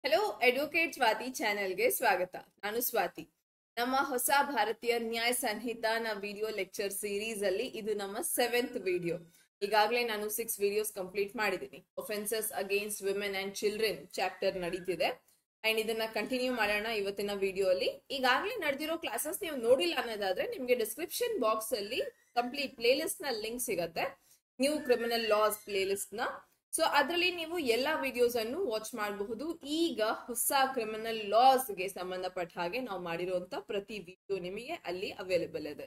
Hello ಎಡ್ವೊಕೇಟ್ Swati ಚಾನೆಲ್ಗೆ ಸ್ವಾಗತ. ನಾನು ಸ್ವಾತಿ. ನಮ್ಮ ಹೊಸ ಭಾರತೀಯ ನ್ಯಾಯ ಸಂಹಿತಾನ ವಿಡಿಯೋ ಲೆಕ್ಚರ್ ಸೀರೀಸ್ ಅಲ್ಲಿ ಇದು ನಮ್ಮ 7th ವಿಡಿಯೋ. ಈಗಾಗಲೇ ನಾನು 6 ವಿಡಿಯೋಸ್ ಕಂಪ್ಲೀಟ್ ಮಾಡಿದ್ದೀನಿ. Offences against women and children chapter ನಡೀತಿದೆ ಅಂಡ್ ಇದನ್ನ ಕಂಟಿನ್ಯೂ ಮಾಡೋಣ ಇವತ್ತಿನ ವಿಡಿಯೋ ಅಲ್ಲಿ. ಈಗಾಗಲೇ ನಡೆದಿರೋ ಕ್ಲಾಸಸ್ ನೀವು ನೋಡಿಲ್ಲ ಅನ್ನೋದಾದ್ರೆ ನಿಮ್ಗೆ ಡಿಸ್ಕ್ರಿಪ್ಷನ್ ಬಾಕ್ಸ್ ಅಲ್ಲಿ ಕಂಪ್ಲೀಟ್ ಪ್ಲೇ ಲಿಸ್ಟ್ ನ ಲಿಂಕ್ ಸಿಗತ್ತೆ, new criminal loss play list ನ. ಸೊ ಅದರಲ್ಲಿ ನೀವು ಎಲ್ಲಾ ವಿಡಿಯೋಸ್ ಅನ್ನು ವಾಚ್ ಮಾಡಬಹುದು. ಈಗ ಹೊಸ ಕ್ರಿಮಿನಲ್ ಲಾಸ್ ಗೆ ಸಂಬಂಧಪಟ್ಟ ಹಾಗೆ ನಾವು ಮಾಡಿರುವಂತ ಪ್ರತಿ ವಿಡಿಯೋ ನಿಮಗೆ ಅಲ್ಲಿ ಅವೈಲೇಬಲ್ ಇದೆ.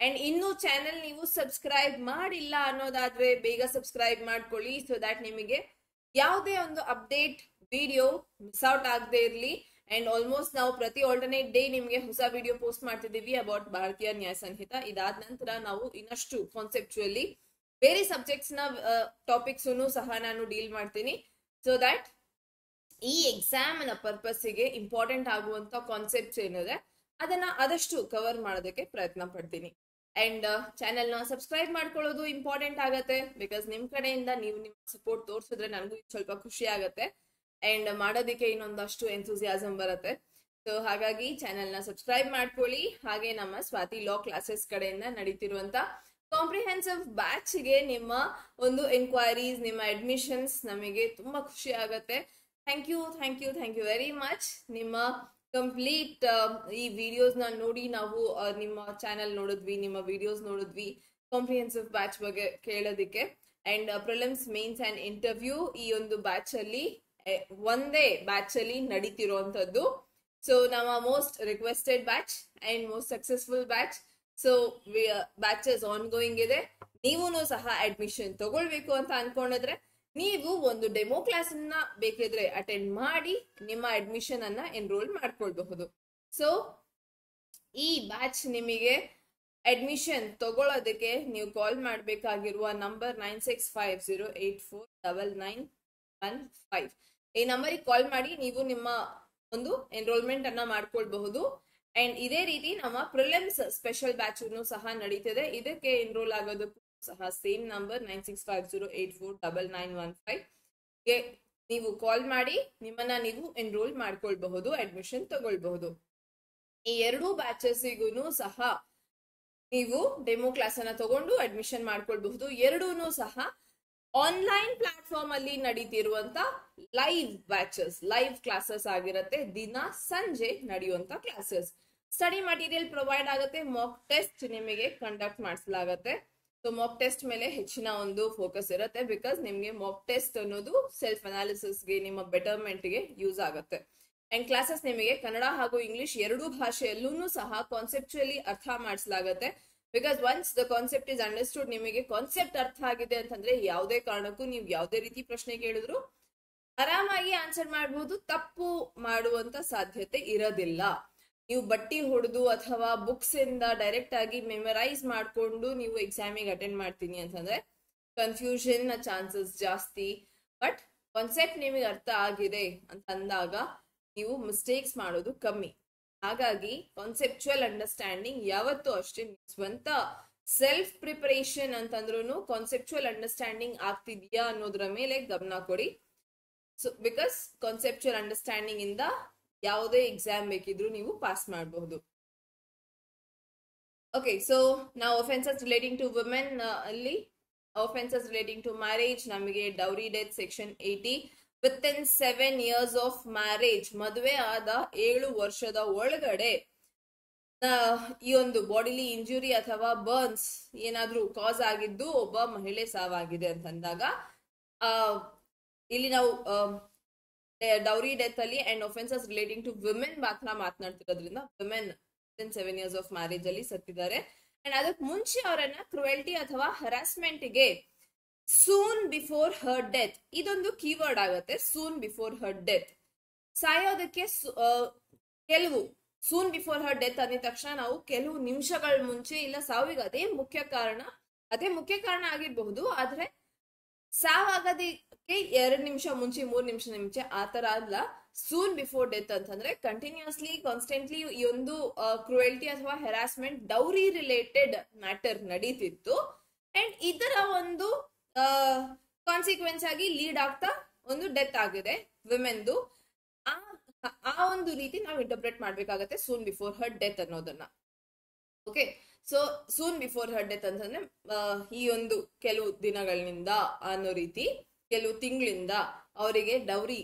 ಅಂಡ್ ಇನ್ನು ಚಾನೆಲ್ ನೀವು ಸಬ್ಸ್ಕ್ರೈಬ್ ಮಾಡಿಲ್ಲ ಅನ್ನೋದಾದ್ರೆ ಬೇಗ ಸಬ್ಸ್ಕ್ರೈಬ್ ಮಾಡ್ಕೊಳ್ಳಿ, ಸೊ ದಟ್ ನಿಮಗೆ ಯಾವುದೇ ಒಂದು ಅಪ್ಡೇಟ್ ವಿಡಿಯೋ ಮಿಸ್ ಔಟ್ ಆಗದೆ ಇರಲಿ. ಅಂಡ್ ಆಲ್ಮೋಸ್ಟ್ ನಾವು ಪ್ರತಿ ಆಲ್ಟರ್ನೇಟ್ ಡೇ ನಿಮಗೆ ಹೊಸ ವಿಡಿಯೋ ಪೋಸ್ಟ್ ಮಾಡ್ತಿದ್ದೀವಿ ಅಬೌಟ್ ಭಾರತೀಯ ನ್ಯಾಯ ಸಂಹಿತ. ಇದಾದ ನಂತರ ನಾವು ಇನ್ನಷ್ಟು ಕಾನ್ಸೆಪ್ಚುಯಲಿ ಬೇರೆ ಸಬ್ಜೆಕ್ಟ್ಸ್ ನ ಟಾಪಿಕ್ಸ್ ಸಹ ನಾನು ಡೀಲ್ ಮಾಡ್ತೀನಿ, ಸೊ ದಟ್ ಈ ಎಕ್ಸಾಮ್ ನ ಪರ್ಪಸ್ ಗೆ ಇಂಪಾರ್ಟೆಂಟ್ ಆಗುವಂತ ಕಾನ್ಸೆಪ್ಟ್ಸ್ ಏನಿದೆ ಅದನ್ನ ಆದಷ್ಟು ಕವರ್ ಮಾಡೋದಕ್ಕೆ ಪ್ರಯತ್ನ ಪಡ್ತೀನಿ. ಅಂಡ್ ಚಾನೆಲ್ ನ ಸಬ್ಸ್ಕ್ರೈಬ್ ಮಾಡ್ಕೊಳ್ಳೋದು ಇಂಪಾರ್ಟೆಂಟ್ ಆಗತ್ತೆ, ಬಿಕಾಸ್ ನಿಮ್ ಕಡೆಯಿಂದ ನೀವು ನಿಮ್ಮ ಸಪೋರ್ಟ್ ತೋರಿಸಿದ್ರೆ ನನಗೂ ಸ್ವಲ್ಪ ಖುಷಿ ಆಗತ್ತೆ ಅಂಡ್ ಮಾಡೋದಕ್ಕೆ ಇನ್ನೊಂದಷ್ಟು ಎಂಥೂಸಿಯಾಸಮ್ ಬರುತ್ತೆ. ಸೊ ಹಾಗಾಗಿ ಚಾನೆಲ್ ನ ಸಬ್ಸ್ಕ್ರೈಬ್ ಮಾಡ್ಕೊಳ್ಳಿ. ಹಾಗೆ ನಮ್ಮ ಸ್ವಾತಿ ಲಾ ಕ್ಲಾಸಸ್ ಕಡೆಯಿಂದ ನಡೀತಿರುವಂತ ಕಾಂಪ್ರಿಹೆನ್ಸಿವ್ ಬ್ಯಾಚ್ ಗೆ ನಿಮ್ಮ ಒಂದು ಎನ್ಕ್ವೈರೀಸ್, ನಿಮ್ಮ ಅಡ್ಮಿಷನ್ಸ್ ನಮಗೆ ತುಂಬಾ ಖುಷಿ ಆಗತ್ತೆ. Thank you very much. ನಿಮ್ಮ ಕಂಪ್ಲೀಟ್ ಈ ವಿಡಿಯೋಸ್ ನ ನೋಡಿ ನಾವು ನಿಮ್ಮ ಚಾನೆಲ್ ನೋಡಿದ್ವಿ, ನಿಮ್ಮ ವಿಡಿಯೋಸ್ ನೋಡಿದ್ವಿ ಕಾಂಪ್ರಿಹೆನ್ಸಿವ್ ಬ್ಯಾಚ್ ಬಗ್ಗೆ ಕೇಳೋದಿಕ್ಕೆ. And prelims, mains and interview ಈ ಒಂದು ಬ್ಯಾಚ್ ಅಲ್ಲಿ ಒಂದೇ ಬ್ಯಾಚ್ ಅಲ್ಲಿ ನಡೀತಿರುವಂತದ್ದು. ಸೊ ನಮ್ಮ most requested batch and most successful batch. So batches ongoing ಇದೆ. ನೀವು ಸಹ ಅಡ್ಮಿಷನ್ ತಗೊಳ್ಬೇಕು ಅಂತ ಅನ್ಕೊಂಡಿದ್ರೆ ನೀವು ಒಂದು ಡೆಮೋ ಕ್ಲಾಸ್ ಅನ್ನ ಬೇಕಿದ್ರೆ ಅಟೆಂಡ್ ಮಾಡಿ ನಿಮ್ಮ ಅಡ್ಮಿಷನ್ ಅನ್ನ ಎನ್ರೋಲ್ ಮಾಡ್ಕೊಳ್ಬಹುದು. ಸೊ ಈ ಬ್ಯಾಚ್ ನಿಮಗೆ ಅಡ್ಮಿಷನ್ ತಗೊಳ್ಳೋದಕ್ಕೆ ನೀವು ಕಾಲ್ ಮಾಡಬೇಕಾಗಿರುವ ನಂಬರ್ 9650849915. ಈ ನಂಬರಿಗೆ ಕಾಲ್ ಮಾಡಿ ನೀವು ನಿಮ್ಮ ಒಂದು ಎನ್ರೋಲ್ಮೆಂಟ್ ಅನ್ನ ಮಾಡ್ಕೊಳ್ಬಹುದು. ಅಂಡ್ ಇದೇ ರೀತಿ ನಮ್ಮ ಪ್ರಿಲಿಮ್ಸ್ ಸ್ಪೆಷಲ್ ಬ್ಯಾಚ್ ಸಹ ನಡೀತಿದೆ. ಇದಕ್ಕೆ ಎನ್ರೋಲ್ ಆಗೋದಕ್ಕೂ ಸಹ ಸೇಮ್ ನಂಬರ್ 9650849915 ಗೆ ನೀವು ಕಾಲ್ ಮಾಡಿ ನಿಮ್ಮನ್ನ ನೀವು ಎನ್ರೋಲ್ ಮಾಡ್ಕೊಳ್ಬಹುದು, ಅಡ್ಮಿಷನ್ ತಗೊಳ್ಬಹುದು. ಈ ಎರಡೂ ಬ್ಯಾಚಸ್ಗೂ ಸಹ ನೀವು ಡೆಮೋ ಕ್ಲಾಸ್ ಅನ್ನ ತಗೊಂಡು ಅಡ್ಮಿಷನ್ ಮಾಡ್ಕೊಳ್ಬಹುದು. ಎರಡೂ ಸಹ ಆನ್ಲೈನ್ ಪ್ಲಾಟ್ಫಾರ್ಮ್ ಅಲ್ಲಿ ನಡೀತಿರುವಂತ ಲೈವ್ ಬ್ಯಾಚಸ್, ಲೈವ್ ಕ್ಲಾಸಸ್ ಆಗಿರುತ್ತೆ. ದಿನ ಸಂಜೆ ನಡೆಯುವಂತ ಕ್ಲಾಸಸ್. ಸ್ಟಡಿ ಮಟೀರಿಯಲ್ ಪ್ರೊವೈಡ್ ಆಗುತ್ತೆ. ಮಾಕ್ ಟೆಸ್ಟ್ ನಿಮಗೆ ಕಂಡಕ್ಟ್ ಮಾಡಿಸಲಾಗುತ್ತೆ. ಸೊ ಮಾಕ್ ಟೆಸ್ಟ್ ಮೇಲೆ ಹೆಚ್ಚಿನ ಒಂದು ಫೋಕಸ್ ಇರುತ್ತೆ, ಬಿಕಾಸ್ ನಿಮ್ಗೆ ಮಾಕ್ ಟೆಸ್ಟ್ ಅನ್ನೋದು ಸೆಲ್ಫ್ ಅನಾಲಿಸಿಸ್ಗೆ, ನಿಮ್ಮ ಬೆಟರ್ಮೆಂಟ್ ಗೆ ಯೂಸ್ ಆಗುತ್ತೆ. ಅಂಡ್ ಕ್ಲಾಸಸ್ ನಿಮಗೆ ಕನ್ನಡ ಹಾಗೂ ಇಂಗ್ಲಿಷ್ ಎರಡೂ ಭಾಷೆಯಲ್ಲೂ ಸಹ ಕಾನ್ಸೆಪ್ಚುಯಲಿ ಅರ್ಥ ಮಾಡಿಸಲಾಗುತ್ತೆ. Because once the concept is understood, ನಿಮಗೆ ಕಾನ್ಸೆಪ್ಟ್ ಅರ್ಥ ಆಗಿದೆ ಅಂತಂದ್ರೆ ಯಾವುದೇ ಕಾರಣಕ್ಕೂ ನೀವು ಯಾವುದೇ ರೀತಿ ಪ್ರಶ್ನೆ ಕೇಳಿದ್ರು ಆರಾಮಾಗಿ ಆನ್ಸರ್ ಮಾಡಬಹುದು, ತಪ್ಪು ಮಾಡುವಂತ ಸಾಧ್ಯತೆ ಇರೋದಿಲ್ಲ. ನೀವು ಬಟ್ಟಿ ಹೊಡೆದು ಅಥವಾ ಬುಕ್ಸ್ ಇಂದ ಡೈರೆಕ್ಟ್ ಆಗಿ ಮೆಮರೈಸ್ ಮಾಡ್ಕೊಂಡು ನೀವು ಎಕ್ಸಾಮಿಗೆ ಅಟೆಂಡ್ ಮಾಡ್ತೀನಿ ಅಂತಂದ್ರೆ ಕನ್ಫ್ಯೂಷನ್ ನ ಚಾನ್ಸಸ್ ಜಾಸ್ತಿ. ಬಟ್ ಕಾನ್ಸೆಪ್ಟ್ ನಿಮಗೆ ಅರ್ಥ ಆಗಿದೆ ಅಂತ ಅಂದಾಗ ನೀವು ಮಿಸ್ಟೇಕ್ಸ್ ಮಾಡೋದು ಕಮ್ಮಿ. ಹಾಗಾಗಿ ಕಾನ್ಸೆಪ್ಚುಯಲ್ ಅಂಡರ್ಸ್ಟ್ಯಾಂಡಿಂಗ್ ಯಾವತ್ತೂ ಅಷ್ಟೇ ಸ್ವಂತ ಸೆಲ್ಫ್ ಪ್ರಿಪರೇಷನ್ ಅಂತಂದ್ರೂ ಕಾನ್ಸೆಪ್ಚುಯಲ್ ಅಂಡರ್ಸ್ಟ್ಯಾಂಡಿಂಗ್ ಆಗ್ತಿದ್ಯಾ ಅನ್ನೋದ್ರ ಮೇಲೆ ಗಮನ ಕೊಡಿ. ಸೊ ಬಿಕಾಸ್ ಕಾನ್ಸೆಪ್ಚುಯಲ್ ಅಂಡರ್ಸ್ಟ್ಯಾಂಡಿಂಗ್ ಇಂದ ಯಾವುದೇ ಎಕ್ಸಾಮ್ ಬೇಕಿದ್ರು ನೀವು ಪಾಸ್ ಮಾಡಬಹುದು. ಓಕೆ, ಸೊ ನಾವು ಒಫೆನ್ಸಸ್ ರಿಲೇಟಿಂಗ್ ಟು ವುಮೆನ್ ಅಲ್ಲಿ ಒಫೆನ್ಸಸ್ ರಿಲೇಟಿಂಗ್ ಟು ಮ್ಯಾರೇಜ್ ನಮಗೆ dowry death section 80 within 7 years of marriage, ಮದುವೆ ಆದ 7 ವರ್ಷದ ಒಳಗಡೆ ಈ ಒಂದು ಬಾಡಿಲಿ ಇಂಜುರಿ ಅಥವಾ ಬರ್ನ್ಸ್ ಏನಾದ್ರೂ ಕಾಸ್ ಆಗಿದ್ದು ಒಬ್ಬ ಮಹಿಳೆ ಸಾವಾಗಿದೆ ಅಂತಂದಾಗ ಇಲ್ಲಿ ನಾವು ಡೌರಿ ಡೆತ್ ಅಲ್ಲಿ and offences relating to women ಮಾತ್ರ ಮಾತನಾಡ್ತಿರೋದ್ರಿಂದ women within 7 years of marriage ಅಲ್ಲಿ ಸತ್ತಿದ್ದಾರೆ. ಅಂಡ್ ಅದಕ್ಕೆ ಮುಂಚೆ ಅವರನ್ನ ಕ್ರುಯಲ್ಟಿ ಅಥವಾ ಹರಾಸ್ಮೆಂಟ್ ಗೆ ಸೂನ್ ಬಿಫೋರ್ ಹರ್ ಡೆತ್, ಇದೊಂದು ಕೀವರ್ಡ್ ಆಗುತ್ತೆ. ಸೂನ್ ಬಿಫೋರ್ ಹರ್ ಡೆತ್, ಸಾಯೋದಕ್ಕೆ ಕೆಲವು ಸೂನ್ ಬಿಫೋರ್ ಹರ್ ಡೆತ್ ಅಂದಿದ ತಕ್ಷಣ ನಾವು ಕೆಲವು ನಿಮಿಷಗಳ ಮುಂಚೆ, ಇಲ್ಲ ಸಾವಿಗೆ ಅದೇ ಮುಖ್ಯ ಕಾರಣ ಆಗಿರಬಹುದು, ಆದ್ರೆ ಸಾವಾಗೋದಕ್ಕೆ 2 ನಿಮಿಷ ಮುಂಚೆ, 3 ನಿಮಿಷ ಮುಂಚೆ ಆತರ ಅಲ್ಲ. ಸೂನ್ ಬಿಫೋರ್ ಡೆತ್ ಅಂತಂದ್ರೆ ಕಂಟಿನ್ಯೂಸ್ಲಿ ಕಾನ್ಸ್ಟೆಂಟ್ಲಿ ಈ ಒಂದು ಕ್ರುಯಲ್ಟಿ ಅಥವಾ ಹೆರಾಸ್ಮೆಂಟ್ ಡೌರಿ ರಿಲೇಟೆಡ್ ಮ್ಯಾಟರ್ ನಡೀತಿತ್ತು ಅಂಡ್ ಇದರ ಒಂದು ಕಾನ್ಸಿಕ್ವೆನ್ಸ್ ಆಗಿ ಲೀಡ್ ಆಗ್ತಾ ಒಂದು ಡೆತ್ ಆಗಿದೆ ವಿಮೆನ್ದು. ಒಂದು ರೀತಿ ನಾವು ಇಂಟರ್ಪ್ರೆಟ್ ಮಾಡ್ಬೇಕಾಗತ್ತೆ ಸೂನ್ ಬಿಫೋರ್ ಹರ್ ಡೆತ್ ಅನ್ನೋದನ್ನ. ಓಕೆ, ಸೊ ಸೂನ್ ಬಿಫೋರ್ ಹರ್ ಡೆತ್ ಅಂತಂದ್ರೆ ಈ ಒಂದು ಕೆಲವು ದಿನಗಳಿಂದ ಅನ್ನೋ ರೀತಿ, ಕೆಲವು ತಿಂಗಳಿಂದ ಅವರಿಗೆ ಡೌರಿ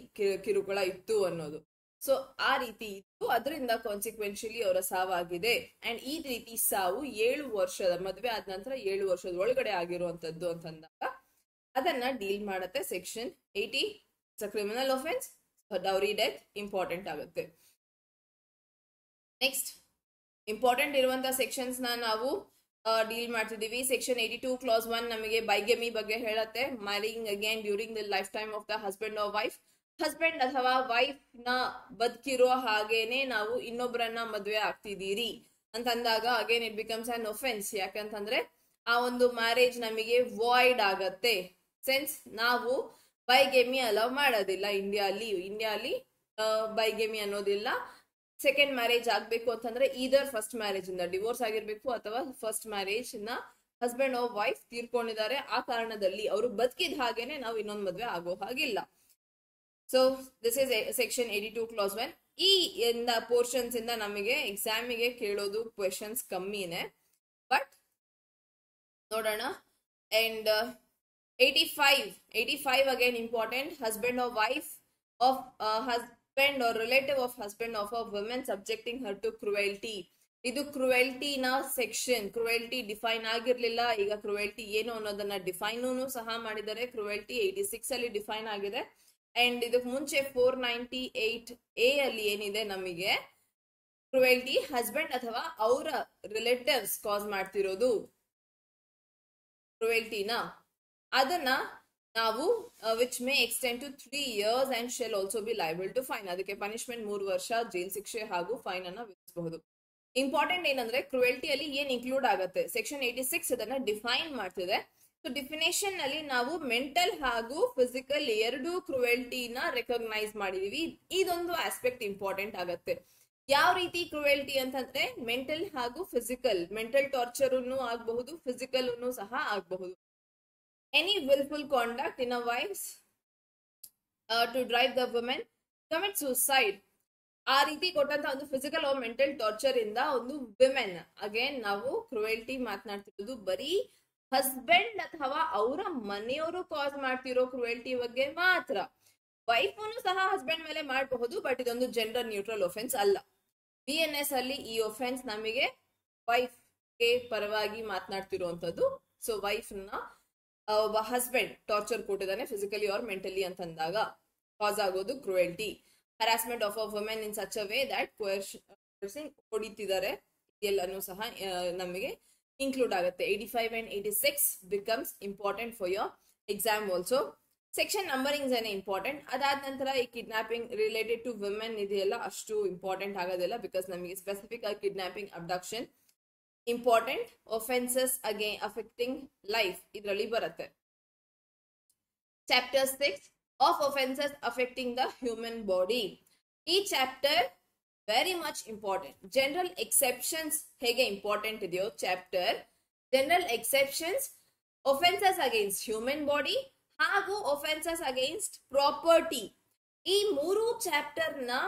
ಕಿರುಕುಳ ಇತ್ತು ಅನ್ನೋದು. ಸೊ ಆ ರೀತಿ ಇತ್ತು, ಅದರಿಂದ ಕಾನ್ಸಿಕ್ವೆನ್ಶಿಯಲಿ ಅವರ ಸಾವಾಗಿದೆ. ಅಂಡ್ ಈ ರೀತಿ ಸಾವು 7 ವರ್ಷದ ಮದುವೆ ಆದ ನಂತರ 7 ವರ್ಷದ ಒಳಗಡೆ ಆಗಿರುವಂತದ್ದು ಅಂತಂದಾಗ ಅದನ್ನ ಡೀಲ್ ಮಾಡತ್ತೆ section 80. It's a criminal offence. Dowry death important ಆಗುತ್ತೆ. ನೆಕ್ಸ್ಟ್ ಇಂಪಾರ್ಟೆಂಟ್ ಇರುವಂತಹ ಸೆಕ್ಷನ್ಸ್ ನಾವು ಡೀಲ್ ಮಾಡ್ತಿದೀವಿ. ಸೆಕ್ಷನ್ 82 ಕ್ಲಾಸ್ 1 ನಮಗೆ ಬೈಗೆಮಿ ಬಗ್ಗೆ ಹೇಳತ್ತೆ. Marrying again during the lifetime of the husband or wife. Husband ಅಥವಾ ವೈಫ್ ನ ಬದುಕಿರೋ ಹಾಗೇನೆ ನಾವು ಇನ್ನೊಬ್ಬರನ್ನ ಮದುವೆ ಆಗ್ತಿದ್ದೀರಿ ಅಂತಂದಾಗ again it becomes an offence. ಯಾಕಂತಂದ್ರೆ ಆ ಒಂದು ಮ್ಯಾರೇಜ್ ನಮಗೆ ವಾಯ್ಡ್ ಆಗತ್ತೆ. ಸೆನ್ಸ್ ನಾವು ಬೈಗೆಮಿ ಅಲೌ ಮಾಡೋದಿಲ್ಲ ಇಂಡಿಯಾಲಿ ಬೈಗೆಮಿ ಅನ್ನೋದಿಲ್ಲ. ಸೆಕೆಂಡ್ ಮ್ಯಾರೇಜ್ ಆಗ್ಬೇಕು ಅಂತಂದ್ರೆ ಈದರ್ ಫಸ್ಟ್ ಮ್ಯಾರೇಜ್ ಇಂದ ಡಿವೋರ್ಸ್ ಆಗಿರ್ಬೇಕು ಅಥವಾ ಫಸ್ಟ್ ಮ್ಯಾರೇಜ್ ನ ಹಸ್ಬೆಂಡ್ ಆರ್ ವೈಫ್ ತೀರ್ಕೊಂಡಿದ್ದಾರೆ, ಆ ಕಾರಣದಲ್ಲಿ ಅವರು ಬದುಕಿದ ಹಾಗೇನೆ ನಾವು ಇನ್ನೊಂದು ಮದ್ವೆ ಆಗೋ ಹಾಗಿಲ್ಲ. So this is section 82 clause 1. ಈ ಪೋರ್ಷನ್ಸ್ ಇಂದ ನಮಗೆ ಎಕ್ಸಾಮಿಗೆ ಕೇಳೋದು ಕ್ವೆಶನ್ಸ್ ಕಮ್ಮಿನೇ, ಬಟ್ ನೋಡೋಣ. And 85 again important. Husband or wife of husband or relative of husband of a woman subjecting her to cruelty. ಇದು ಕ್ರುವೆಲ್ಟಿ ನ ಸೆಕ್ಷನ್. ಕ್ರುವೆಲ್ಟಿ ಡಿಫೈನ್ ಆಗಿರ್ಲಿಲ್ಲ, ಈಗ cruelty ಏನು ಅನ್ನೋದನ್ನ ಡಿಫೈನ್ ಸಹ ಮಾಡಿದ್ದಾರೆ. ಕ್ರುವೆಲ್ಟಿ 86 ಅಲ್ಲಿ ಡಿಫೈನ್ ಆಗಿದೆ. ಅಂಡ್ ಇದಕ್ಕೆ ಮುಂಚೆ 498A ಅಲ್ಲಿ ಏನಿದೆ ನಮಗೆ ಕ್ರುವೆಲ್ಟಿ ಹಸ್ಬೆಂಡ್ ಅಥವಾ ಅವರ ರಿಲೇಟಿವ್ಸ್ ಕಾಸ್ ಮಾಡ್ತಿರೋದು ಕ್ರುವೆಲ್ಟಿನ, ಅದನ್ನ ನಾವು which may extend to 3 years and shall also be liable to fine. ಅದಕ್ಕೆ ಪನಿಷ್ಮೆಂಟ್ 3 ವರ್ಷ ಜೈಲ್ ಶಿಕ್ಷೆ ಹಾಗೂ ಫೈನ್ ಅನ್ನ ವಿಧಿಸಬಹುದು. ಇಂಪಾರ್ಟೆಂಟ್ ಏನಂದ್ರೆ ಕ್ರುವೆಲ್ಟಿಯಲ್ಲಿ ಏನ್ ಇನ್ಕ್ಲೂಡ್ ಆಗುತ್ತೆ, ಸೆಕ್ಷನ್ 86 ಅದನ್ನ ಡಿಫೈನ್ ಮಾಡ್ತಿದೆ. ಸೊ ಡಿಫಿನೇಷನ್ ನಲ್ಲಿ ನಾವು ಮೆಂಟಲ್ ಹಾಗೂ ಫಿಸಿಕಲ್ ಎರಡು ಕ್ರುವೆಲ್ಟಿನ ರೆಕಗ್ನೈಸ್ ಮಾಡಿದೀವಿ. ಇದೊಂದು ಆಸ್ಪೆಕ್ಟ್ ಇಂಪಾರ್ಟೆಂಟ್ ಆಗತ್ತೆ. ಯಾವ ರೀತಿ ಕ್ರುವೆಲ್ಟಿ ಅಂತಂದ್ರೆ ಮೆಂಟಲ್ ಹಾಗೂ ಫಿಸಿಕಲ್. ಮೆಂಟಲ್ ಟಾರ್ಚರ್ ಆಗಬಹುದು, ಫಿಸಿಕಲ್ ಸಹ ಆಗಬಹುದು. Any willful conduct in a wife to drive the woman commit suicide. ಆ ರೀತಿ ಕೊಟ್ಟಂತ ಒಂದು ಫಿಸಿಕಲ್ or ಮೆಂಟಲ್ ಟಾರ್ಚರ್ ಇಂದ ಒಂದು ವಿಮೆನ್, ಅಗೇನ್ ನಾವು ಕ್ರುವೆಲ್ಟಿ ಮಾತನಾಡ್ತಿರೋದು ಬರೀ ಹಸ್ಬೆಂಡ್ ಅಥವಾ ಅವರ ಮನೆಯವರು ಕಾಸ್ ಮಾಡ್ತಿರೋ ಕ್ರುವೆಲ್ಟಿ ಬಗ್ಗೆ ಮಾತ್ರ. ವೈಫ್ ಸಹ ಹಸ್ಬೆಂಡ್ ಮೇಲೆ ಮಾಡಬಹುದು, ಬಟ್ ಇದೊಂದು ಜೆಂಡರ್ ನ್ಯೂಟ್ರಲ್ ಒಫೆನ್ಸ್ ಅಲ್ಲ. BNS ಅಲ್ಲಿ ಈ ಒಫೆನ್ಸ್ ನಮಗೆ ವೈಫ್ ಗೆ ಪರವಾಗಿ ಮಾತನಾಡ್ತಿರುವಂತದ್ದು. ಸೊ ವೈಫ್ ನ ಒಬ್ಬ ಹಸ್ಬೆಂಡ್ ಟಾರ್ಚರ್ ಕೊಟ್ಟಿದ್ದಾನೆ ಫಿಸಿಕಲಿ ಆರ್ ಮೆಂಟಲಿ ಅಂತಂದಾಗ ಕಾಸ್ ಆಗೋದು cruelty. Harassment of a woman in such a way that coercing ಹೊಡಿತಿದ್ದಾರೆ, ಎಲ್ಲಾನು ಸಹ ನಮಗೆ ಇನ್ಕ್ಲೂಡ್ ಆಗುತ್ತೆ. 85 and 86 becomes important for your exam also. Section numberings ಏನೇ ಇಂಪಾರ್ಟೆಂಟ್. ಅದಾದ ನಂತರ ಈ ಕಿಡ್ನಾಪಿಂಗ್ ರಿಲೇಟೆಡ್ ಟು ವುಮೆನ್ ಇದೆಲ್ಲ ಅಷ್ಟು ಇಂಪಾರ್ಟೆಂಟ್ ಆಗೋದಿಲ್ಲ, ಬಿಕಾಸ್ ನಮಗೆ ಸ್ಪೆಸಿಫಿಕ್ ಆಗಿ kidnapping, abduction important. Offences again affecting life ಇದರಲ್ಲಿ ಬರುತ್ತೆ. Chapter 6 of offences affecting the human body. ಈ chapter very much important. General exceptions ಹೇಗೆ ಇಂಪಾರ್ಟೆಂಟ್ ಇದೆಯೋ chapter, general exceptions, offences against human body ಹಾಗೂ offences against property, ಈ 3 chapter ನ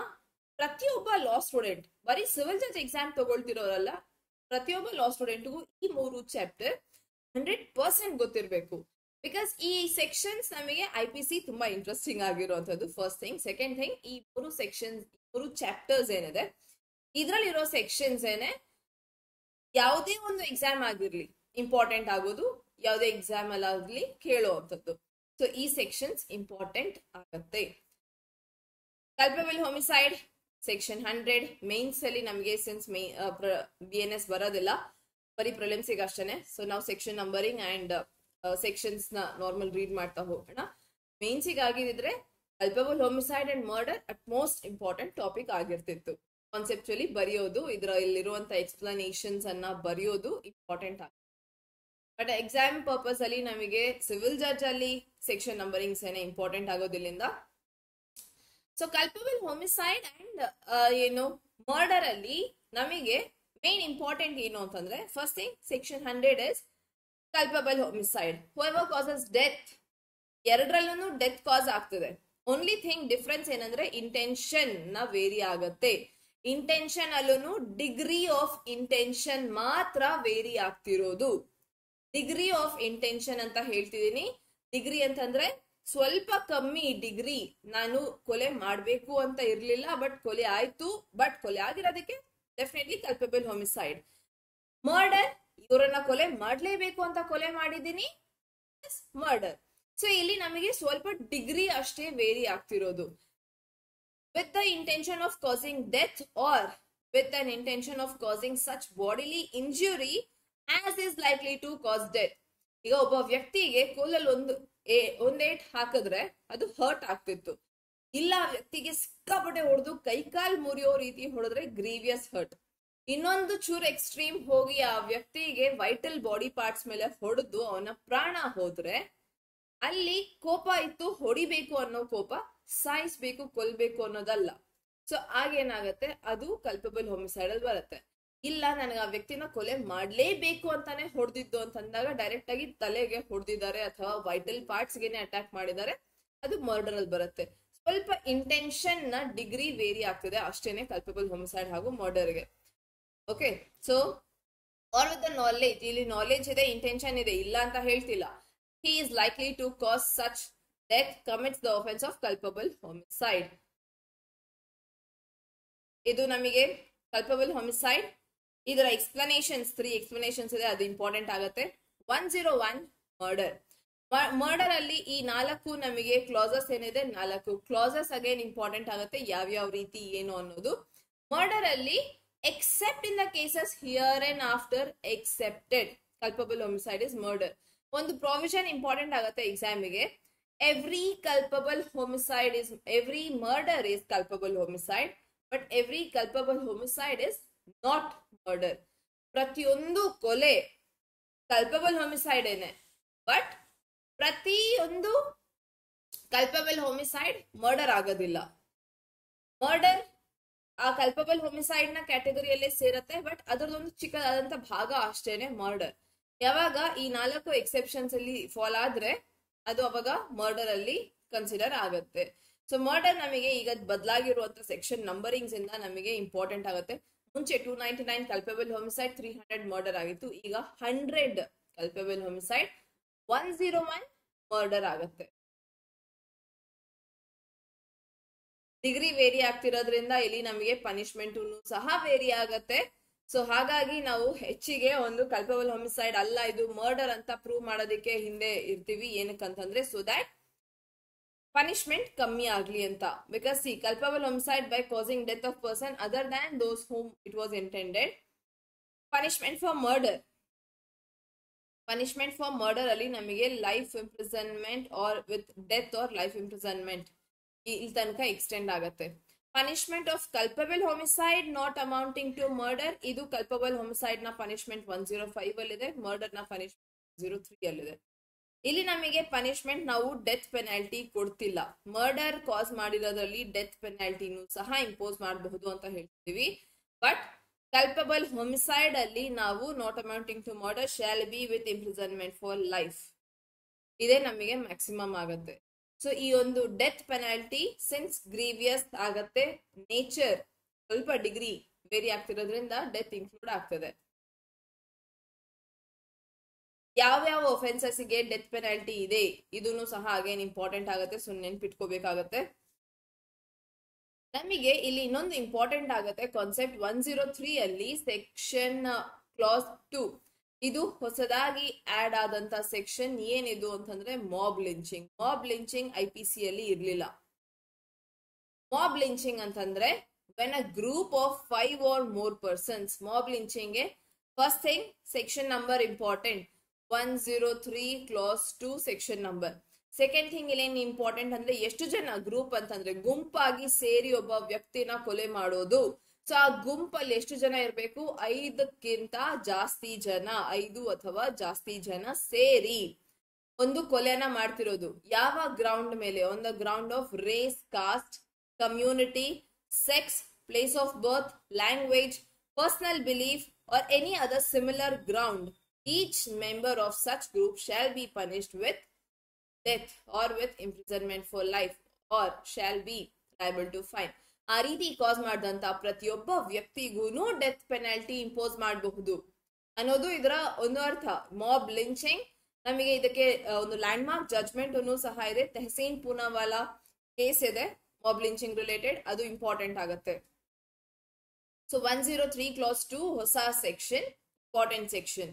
ಪ್ರತಿಯೊಬ್ಬ law student, ಬರೀ ಸಿವಿಲ್ ಜಡ್ಜ್ ಎಕ್ಸಾಮ್ ತಗೊಳ್ತಿರೋರಲ್ಲ, ಪ್ರತಿಯೊಬ್ಬ ಲಾ ಸ್ಟೂಡೆಂಟ್ಗೂ ಈ 3 ಚಾಪ್ಟರ್ 100% ಗೊತ್ತಿರಬೇಕು. ಬಿಕಾಸ್ ಈ ಸೆಕ್ಷನ್ಸ್ ನಮಗೆ IPC ತುಂಬಾ ಇಂಟ್ರೆಸ್ಟಿಂಗ್ ಆಗಿರುವಂತದ್ದು. First thing. ಸೆಕೆಂಡ್ ಥಿಂಗ್, ಈ 3 ಸೆಕ್ಷನ್ಸ್, 3 ಚಾಪ್ಟರ್ಸ್ ಏನಿದೆ ಇದ್ರಲ್ಲಿರೋ ಸೆಕ್ಷನ್ಸ್ ಏನೇ ಯಾವುದೇ ಒಂದು ಎಕ್ಸಾಮ್ ಆಗಿರ್ಲಿ ಇಂಪಾರ್ಟೆಂಟ್ ಆಗೋದು, ಯಾವುದೇ ಎಕ್ಸಾಮ್ ಅಲ್ಲಾಗ್ಲಿ ಕೇಳುವಂಥದ್ದು. ಸೊ ಈ ಸೆಕ್ಷನ್ಸ್ ಇಂಪಾರ್ಟೆಂಟ್ ಆಗತ್ತೆ. ಕಲ್ಪಬಲ್ ಹೋಮಿಸೈಡ್ ಸೆಕ್ಷನ್ 100 ಮೇನ್ಸ್ ಅಲ್ಲಿ ನಮಗೆ ಸಿನ್ಸ್ BNS ಬರೋದಿಲ್ಲ, ಬರೀ ಪ್ರಿಲಿಮ್ಸಿಗೆ ಅಷ್ಟೇನೆ. ಸೊ ನಾವು ಸೆಕ್ಷನ್ ನಂಬರಿಂಗ್ ಅಂಡ್ ಸೆಕ್ಷನ್ಸ್ ನ ನಾರ್ಮಲ್ ರೀಡ್ ಮಾಡ್ತಾ ಹೋಗೋಣ. ಮೇನ್ಸಿಗೆ ಆಗಿದ್ರೆ culpable homicide and murder at most important topic ಆಗಿರ್ತಿತ್ತು. ಕಾನ್ಸೆಪ್ಚುಲಿ ಬರೆಯೋದು, ಇದರಲ್ಲಿರುವಂತ ಎಕ್ಸ್ಪ್ಲನೇಷನ್ಸ್ ಅನ್ನ ಬರೆಯೋದು ಇಂಪಾರ್ಟೆಂಟ್ ಆಗುತ್ತೆ. ಬಟ್ ಎಕ್ಸಾಮ್ ಪರ್ಪಸ್ ಅಲ್ಲಿ ನಮಗೆ ಸಿವಿಲ್ ಜಡ್ಜ್ ಅಲ್ಲಿ ಸೆಕ್ಷನ್ ನಂಬರಿಂಗ್ಸ್ ಏನೇ ಇಂಪಾರ್ಟೆಂಟ್ ಆಗೋದಿಲ್ಲಿಂದ. So culpable homicide and murder ಅಲ್ಲಿ ನಮಗೆ ಮೇನ್ ಇಂಪಾರ್ಟೆಂಟ್ ಏನು ಅಂತಂದ್ರೆ, first thing section 100 is culpable homicide. Whoever causes death, ಎರಡರಲ್ಲೂ ಡೆತ್ ಕಾಸ್ ಆಗ್ತದೆ. ಓನ್ಲಿ ಥಿಂಗ್ ಡಿಫ್ರೆನ್ಸ್ ಏನಂದ್ರೆ ಇಂಟೆನ್ಷನ್ ನ ವೇರಿ ಆಗತ್ತೆ. ಇಂಟೆನ್ಷನ್ ಅಲ್ಲೂ ಡಿಗ್ರಿ ಆಫ್ ಇಂಟೆನ್ಷನ್ ಮಾತ್ರ ವೇರಿ ಆಗ್ತಿರೋದು. ಡಿಗ್ರಿ ಆಫ್ ಇಂಟೆನ್ಷನ್ ಅಂತ ಹೇಳ್ತಿದೀನಿ. ಡಿಗ್ರಿ ಅಂತಂದ್ರೆ ಸ್ವಲ್ಪ ಕಮ್ಮಿ ಡಿಗ್ರಿ. ನಾನು ಕೊಲೆ ಮಾಡ್ಬೇಕು ಅಂತ ಇರ್ಲಿಲ್ಲ, ಬಟ್ ಕೊಲೆ ಆಯ್ತು. ಬಟ್ ಕೊಲೆ ಆಗಿರೋದಕ್ಕೆ ಡೆಫಿನೆಟ್ಲಿ ಕಲ್ಪಬಲ್ ಹೋಮಿಸೈಡ್. ಮರ್ಡರ್, ಇವರನ್ನ ಕೊಲೆ ಮಾಡ್ಲೇಬೇಕು ಅಂತ ಕೊಲೆ ಮಾಡಿದೀನಿ, ಮರ್ಡರ್. ಸೊ ಇಲ್ಲಿ ನಮಗೆ ಸ್ವಲ್ಪ ಡಿಗ್ರಿ ಅಷ್ಟೇ ವೇರಿ ಆಗ್ತಿರೋದು. With the intention of causing death or with an intention of causing such bodily injury as is likely to cause death. ಈಗ ಒಬ್ಬ ವ್ಯಕ್ತಿಗೆ ಕೋಲಲ್ಲಿ ಒಂದೇಟ್ ಹಾಕಿದ್ರೆ ಅದು ಹರ್ಟ್ ಆಗ್ತಿತ್ತು. ಇಲ್ಲ ವ್ಯಕ್ತಿಗೆ ಸಿಕ್ಕಾಪಟ್ಟೆ ಹೊಡೆದು ಕೈಕಾಲ್ ಮುರಿಯೋ ರೀತಿ ಹೊಡೆದ್ರೆ ಗ್ರೀವಿಯಸ್ ಹರ್ಟ್. ಇನ್ನೊಂದು ಚೂರು ಎಕ್ಸ್ಟ್ರೀಮ್ ಹೋಗಿ ಆ ವ್ಯಕ್ತಿಗೆ ವೈಟಲ್ ಬಾಡಿ ಪಾರ್ಟ್ಸ್ ಮೇಲೆ ಹೊಡೆದು ಅವನ ಪ್ರಾಣ ಹೋದ್ರೆ ಅಲ್ಲಿ ಕೋಪ ಇತ್ತು, ಹೊಡಿಬೇಕು ಅನ್ನೋ ಕೋಪ, ಸಾಯಿಸ್ಬೇಕು ಕೊಲ್ಬೇಕು ಅನ್ನೋದಲ್ಲ. ಸೊ ಆಗೇನಾಗತ್ತೆ, ಅದು ಕಲ್ಪಬಲ್ ಹೋಮಿಸೈಡ್ ಅಲ್ಲಿ ಬರುತ್ತೆ. ಇಲ್ಲ ನನಗೆ ಆ ವ್ಯಕ್ತಿನ ಕೊಲೆ ಮಾಡ್ಲೇಬೇಕು ಅಂತಾನೆ ಹೊಡೆದಿದ್ದು ಅಂತಂದಾಗ ಡೈರೆಕ್ಟ್ ಆಗಿ ತಲೆಗೆ ಹೊಡೆದಿದ್ದಾರೆ ಅಥವಾ ವೈಟಲ್ ಪಾರ್ಟ್ಸ್ ಗೆನೆ ಅಟ್ಯಾಕ್ ಮಾಡಿದ್ದಾರೆ, ಅದು ಮರ್ಡರ್ ಅಲ್ಲಿ ಬರುತ್ತೆ. ಸ್ವಲ್ಪ ಇಂಟೆನ್ಷನ್ ನ ಡಿಗ್ರಿ ವೇರಿ ಆಗ್ತದೆ ಅಷ್ಟೇನೆ ಕಲ್ಪಬಲ್ ಹೋಮಿಸೈಡ್ ಹಾಗೂ ಮರ್ಡರ್ಗೆ. Okay, so or with the knowledge, ಇಲ್ಲಿ ನಾಲೆಜ್ ಇದೆ, ಇಂಟೆನ್ಷನ್ ಇದೆ, ಇಲ್ಲ ಅಂತ ಹೇಳ್ತಿಲ್ಲ. he is likely to cause such death commits the offense of culpable homicide. ಇದು ನಮಗೆ ಕಲ್ಪಬಲ್ ಹೋಮಿಸೈಡ್. ಇದರ ಎಕ್ಸ್ಪ್ಲನೇಷನ್ಸ್ 3 ಎಕ್ಸ್ಪ್ಲನೇಷನ್ಸ್ ಇದೆ, ಅದು ಇಂಪಾರ್ಟೆಂಟ್ ಆಗುತ್ತೆ. 101 ಮರ್ಡರ್. ಮರ್ಡರ್ ಅಲ್ಲಿ ಈ 4 ನಮಗೆ ಕ್ಲಾಸಸ್ ಏನಿದೆ, 4 ಕ್ಲಾಸಸ್ ಅಗೇನ್ ಇಂಪಾರ್ಟೆಂಟ್ ಆಗುತ್ತೆ, ಯಾವ್ಯಾವ ರೀತಿ ಏನು ಅನ್ನೋದು. ಮರ್ಡರ್ ಅಲ್ಲಿ except in the cases hereinafter excepted culpable homicide is murder. ಒಂದು ಪ್ರಾವಿಷನ್ ಇಂಪಾರ್ಟೆಂಟ್ ಆಗುತ್ತೆ ಎಕ್ಸಾಮಿಗೆ. Every murder is culpable homicide, but every culpable homicide is not murder. ಪ್ರತಿಯೊಂದು ಕೊಲೆ ಕಲ್ಪಬಲ್ ಹೋಮಿಸೈಡ್ ಏನೆ, ಬಟ್ ಪ್ರತಿಯೊಂದು ಕಲ್ಪಬಲ್ ಹೋಮಿಸೈಡ್ ಮರ್ಡರ್ ಆಗೋದಿಲ್ಲ. Murder ಆ culpable homicide ನ ಕ್ಯಾಟಗರಿಯಲ್ಲೇ ಸೇರತ್ತೆ, ಬಟ್ ಅದರದೊಂದು ಚಿಕ್ಕದಾದಂತ ಭಾಗ ಅಷ್ಟೇನೆ ಮರ್ಡರ್. ಯಾವಾಗ ಈ 4 ಎಕ್ಸೆಪ್ಷನ್ಸ್ ಅಲ್ಲಿ ಫಾಲ್ ಆದ್ರೆ ಅದು ಅವಾಗ ಮರ್ಡರ್ ಅಲ್ಲಿ ಕನ್ಸಿಡರ್ ಆಗುತ್ತೆ. ಸೊ ಮರ್ಡರ್ ನಮಗೆ ಈಗ ಬದಲಾಗಿರುವಂತ ಸೆಕ್ಷನ್ ನಂಬರಿಂಗ್ಸ್ ಇಂದ ನಮಗೆ ಇಂಪಾರ್ಟೆಂಟ್ ಆಗುತ್ತೆ. ಮುಂಚೆ 299 ಕಲ್ಪಬಲ್ ಹೋಮಿಸೈಡ್, 300 ಮರ್ಡರ್ ಆಗಿತ್ತು. ಈಗ 100 ಕಲ್ಪಬಲ್ ಹೋಮಿಸೈಡ್, 101 ಮರ್ಡರ್ ಆಗುತ್ತೆ. ಡಿಗ್ರಿ ವೇರಿ ಆಗ್ತಿರೋದ್ರಿಂದ ಇಲ್ಲಿ ನಮಗೆ ಪನಿಷ್ಮೆಂಟ್ ಸಹ ವೇರಿ ಆಗತ್ತೆ. ಸೊ ಹಾಗಾಗಿ ನಾವು ಹೆಚ್ಚಿಗೆ ಒಂದು ಕಲ್ಪಬಲ್ ಹೋಮಿಸೈಡ್ ಅಲ್ಲ ಇದು ಮರ್ಡರ್ ಅಂತ ಪ್ರೂವ್ ಮಾಡೋದಕ್ಕೆ ಹಿಂದೆ ಇರ್ತೀವಿ. ಏನಕ್ಕಂತಂದ್ರೆ ಸೊ ದ್ಯಾಟ್ ಪನಿಷ್ಮೆಂಟ್ ಕಮ್ಮಿ ಆಗ್ಲಿ ಅಂತ. ಬಿಕಾಸ್ ಸಿ culpable homicide by causing death of person other than those whom it was intended. Punishment for murder ಅಲ್ಲಿ ನಮಗೆ life imprisonment or with death or life imprisonment ಇಲ್ಲಿ ತನಕ ಎಕ್ಸ್ಟೆಂಡ್ ಆಗತ್ತೆ. Punishment of culpable homicide not amounting to murder, ಇದು culpable homicide ನ punishment 105 ಅಲ್ಲಿದೆ, murder ನ punishment 103 ಅಲ್ಲಿದೆ. ಇಲ್ಲಿ ನಮಗೆ ಪನಿಷ್ಮೆಂಟ್ ನಾವು ಡೆತ್ ಪೆನಾಲ್ಟಿ ಕೊಡ್ತಿಲ್ಲ. ಮರ್ಡರ್ ಕಾಸ್ ಮಾಡಿರೋದ್ರಲ್ಲಿ ಡೆತ್ ಪೆನಾಲ್ಟಿನೂ ಸಹ ಇಂಪೋಸ್ ಮಾಡಬಹುದು ಅಂತ ಹೇಳ್ತೀವಿ. ಬಟ್ ಕಲ್ಪಬಲ್ ಹೋಮಿಸೈಡ್ ಅಲ್ಲಿ ನಾವು not amounting to murder shall be with imprisonment for life, ಇದೇ ನಮಗೆ ಮ್ಯಾಕ್ಸಿಮಮ್ ಆಗುತ್ತೆ. ಸೊ ಈ ಒಂದು ಡೆತ್ ಪೆನಾಲ್ಟಿ ಸಿನ್ಸ್ ಗ್ರೀವಿಯಸ್ ಆಗತ್ತೆ, ನೇಚರ್ ಸ್ವಲ್ಪ ಡಿಗ್ರಿ ವೇರಿ ಆಗ್ತಿರೋದ್ರಿಂದ ಡೆತ್ ಇನ್ಕ್ಲೂಡ್ ಆಗ್ತದೆ. ಯಾವ್ಯಾವ ಒಫೆನ್ಸಸ್ ಗೆ ಡೆತ್ ಪೆನಾಲ್ಟಿ ಇದೆ ಇದನ್ನು ಸಹ ಅಗೇನ್ ಇಂಪಾರ್ಟೆಂಟ್ ಆಗುತ್ತೆ, ಸೊ ನೆನ್ಪಿಟ್ಕೋಬೇಕಾಗತ್ತೆ. ನಮಗೆ ಇಲ್ಲಿ ಇನ್ನೊಂದು ಇಂಪಾರ್ಟೆಂಟ್ ಆಗುತ್ತೆ ಕಾನ್ಸೆಪ್ಟ್ 103 ಅಲ್ಲಿ ಸೆಕ್ಷನ್ ಕ್ಲಾಸ್ 2, ಇದು ಹೊಸದಾಗಿ ಆಡ್ ಆದಂತ ಸೆಕ್ಷನ್. ಏನಿದು ಅಂತಂದ್ರೆ mob lynching. Mob lynching IPC ಅಲ್ಲಿ ಇರ್ಲಿಲ್ಲ. ಮಾಬ್ ಲಿಂಚಿಂಗ್ ಅಂತಂದ್ರೆ when a group of 5 or more persons, mob lynching ಗೆ first thing section number important, 103 clause 2 section number. Second thing ಇಲ್ಲಿ ಇಂಪಾರ್ಟೆಂಟ್ ಅಂದ್ರೆ ಎಷ್ಟು ಜನ ಗ್ರೂಪ್ ಅಂತಂದ್ರೆ ಗುಂಪಾಗಿ ಸೇರಿ ಒಬ್ಬ ವ್ಯಕ್ತಿನ ಕೊಲೆ ಮಾಡೋದು. ಸೊ ಆ ಗುಂಪಲ್ಲಿ ಎಷ್ಟು ಜನ ಇರಬೇಕು, 5ಕ್ಕಿಂತ ಜಾಸ್ತಿ ಜನ, 5 ಅಥವಾ ಜಾಸ್ತಿ ಜನ ಸೇರಿ ಒಂದು ಕೊಲೆನ ಮಾಡ್ತಿರೋದು. ಯಾವ ಗ್ರೌಂಡ್ ಮೇಲೆ? On the ground of race, caste, community, sex, place of birth, language, personal belief or any other similar ground. Each member of such group shall be punished with death or with imprisonment for life. Or shall be liable to fine. ಆ ರೀತಿ ಕಾಸ್ ಮಾಡಿದಂತ ಪ್ರತಿಯೊಬ್ಬ ವ್ಯಕ್ತಿಗೂ death penalty impose ಮಾಡಬಹುದು ಅನ್ನೋದು ಇದರ ಒಂದು ಅರ್ಥ. ಮಾಬ್ ಲಿಂಚಿಂಗ್, ನಮಗೆ ಇದಕ್ಕೆ ಒಂದು ಲ್ಯಾಂಡ್ ಮಾರ್ಕ್ ಜಡ್ಜ್ಮೆಂಟ್ ಅನ್ನು ಸಹ ಇದೆ. ತೆಹಸೀನ್ ಪೂನಾವಾಲಾ ಕೇಸ್ ಇದೆ ಮಾಬ್ ಲಿಂಚಿಂಗ್ ರಿಲೇಟೆಡ್, ಅದು ಇಂಪಾರ್ಟೆಂಟ್ ಆಗುತ್ತೆ. ಸೊ 103 ಕ್ಲಾಸ್ 2 ಹೊಸ section, important section.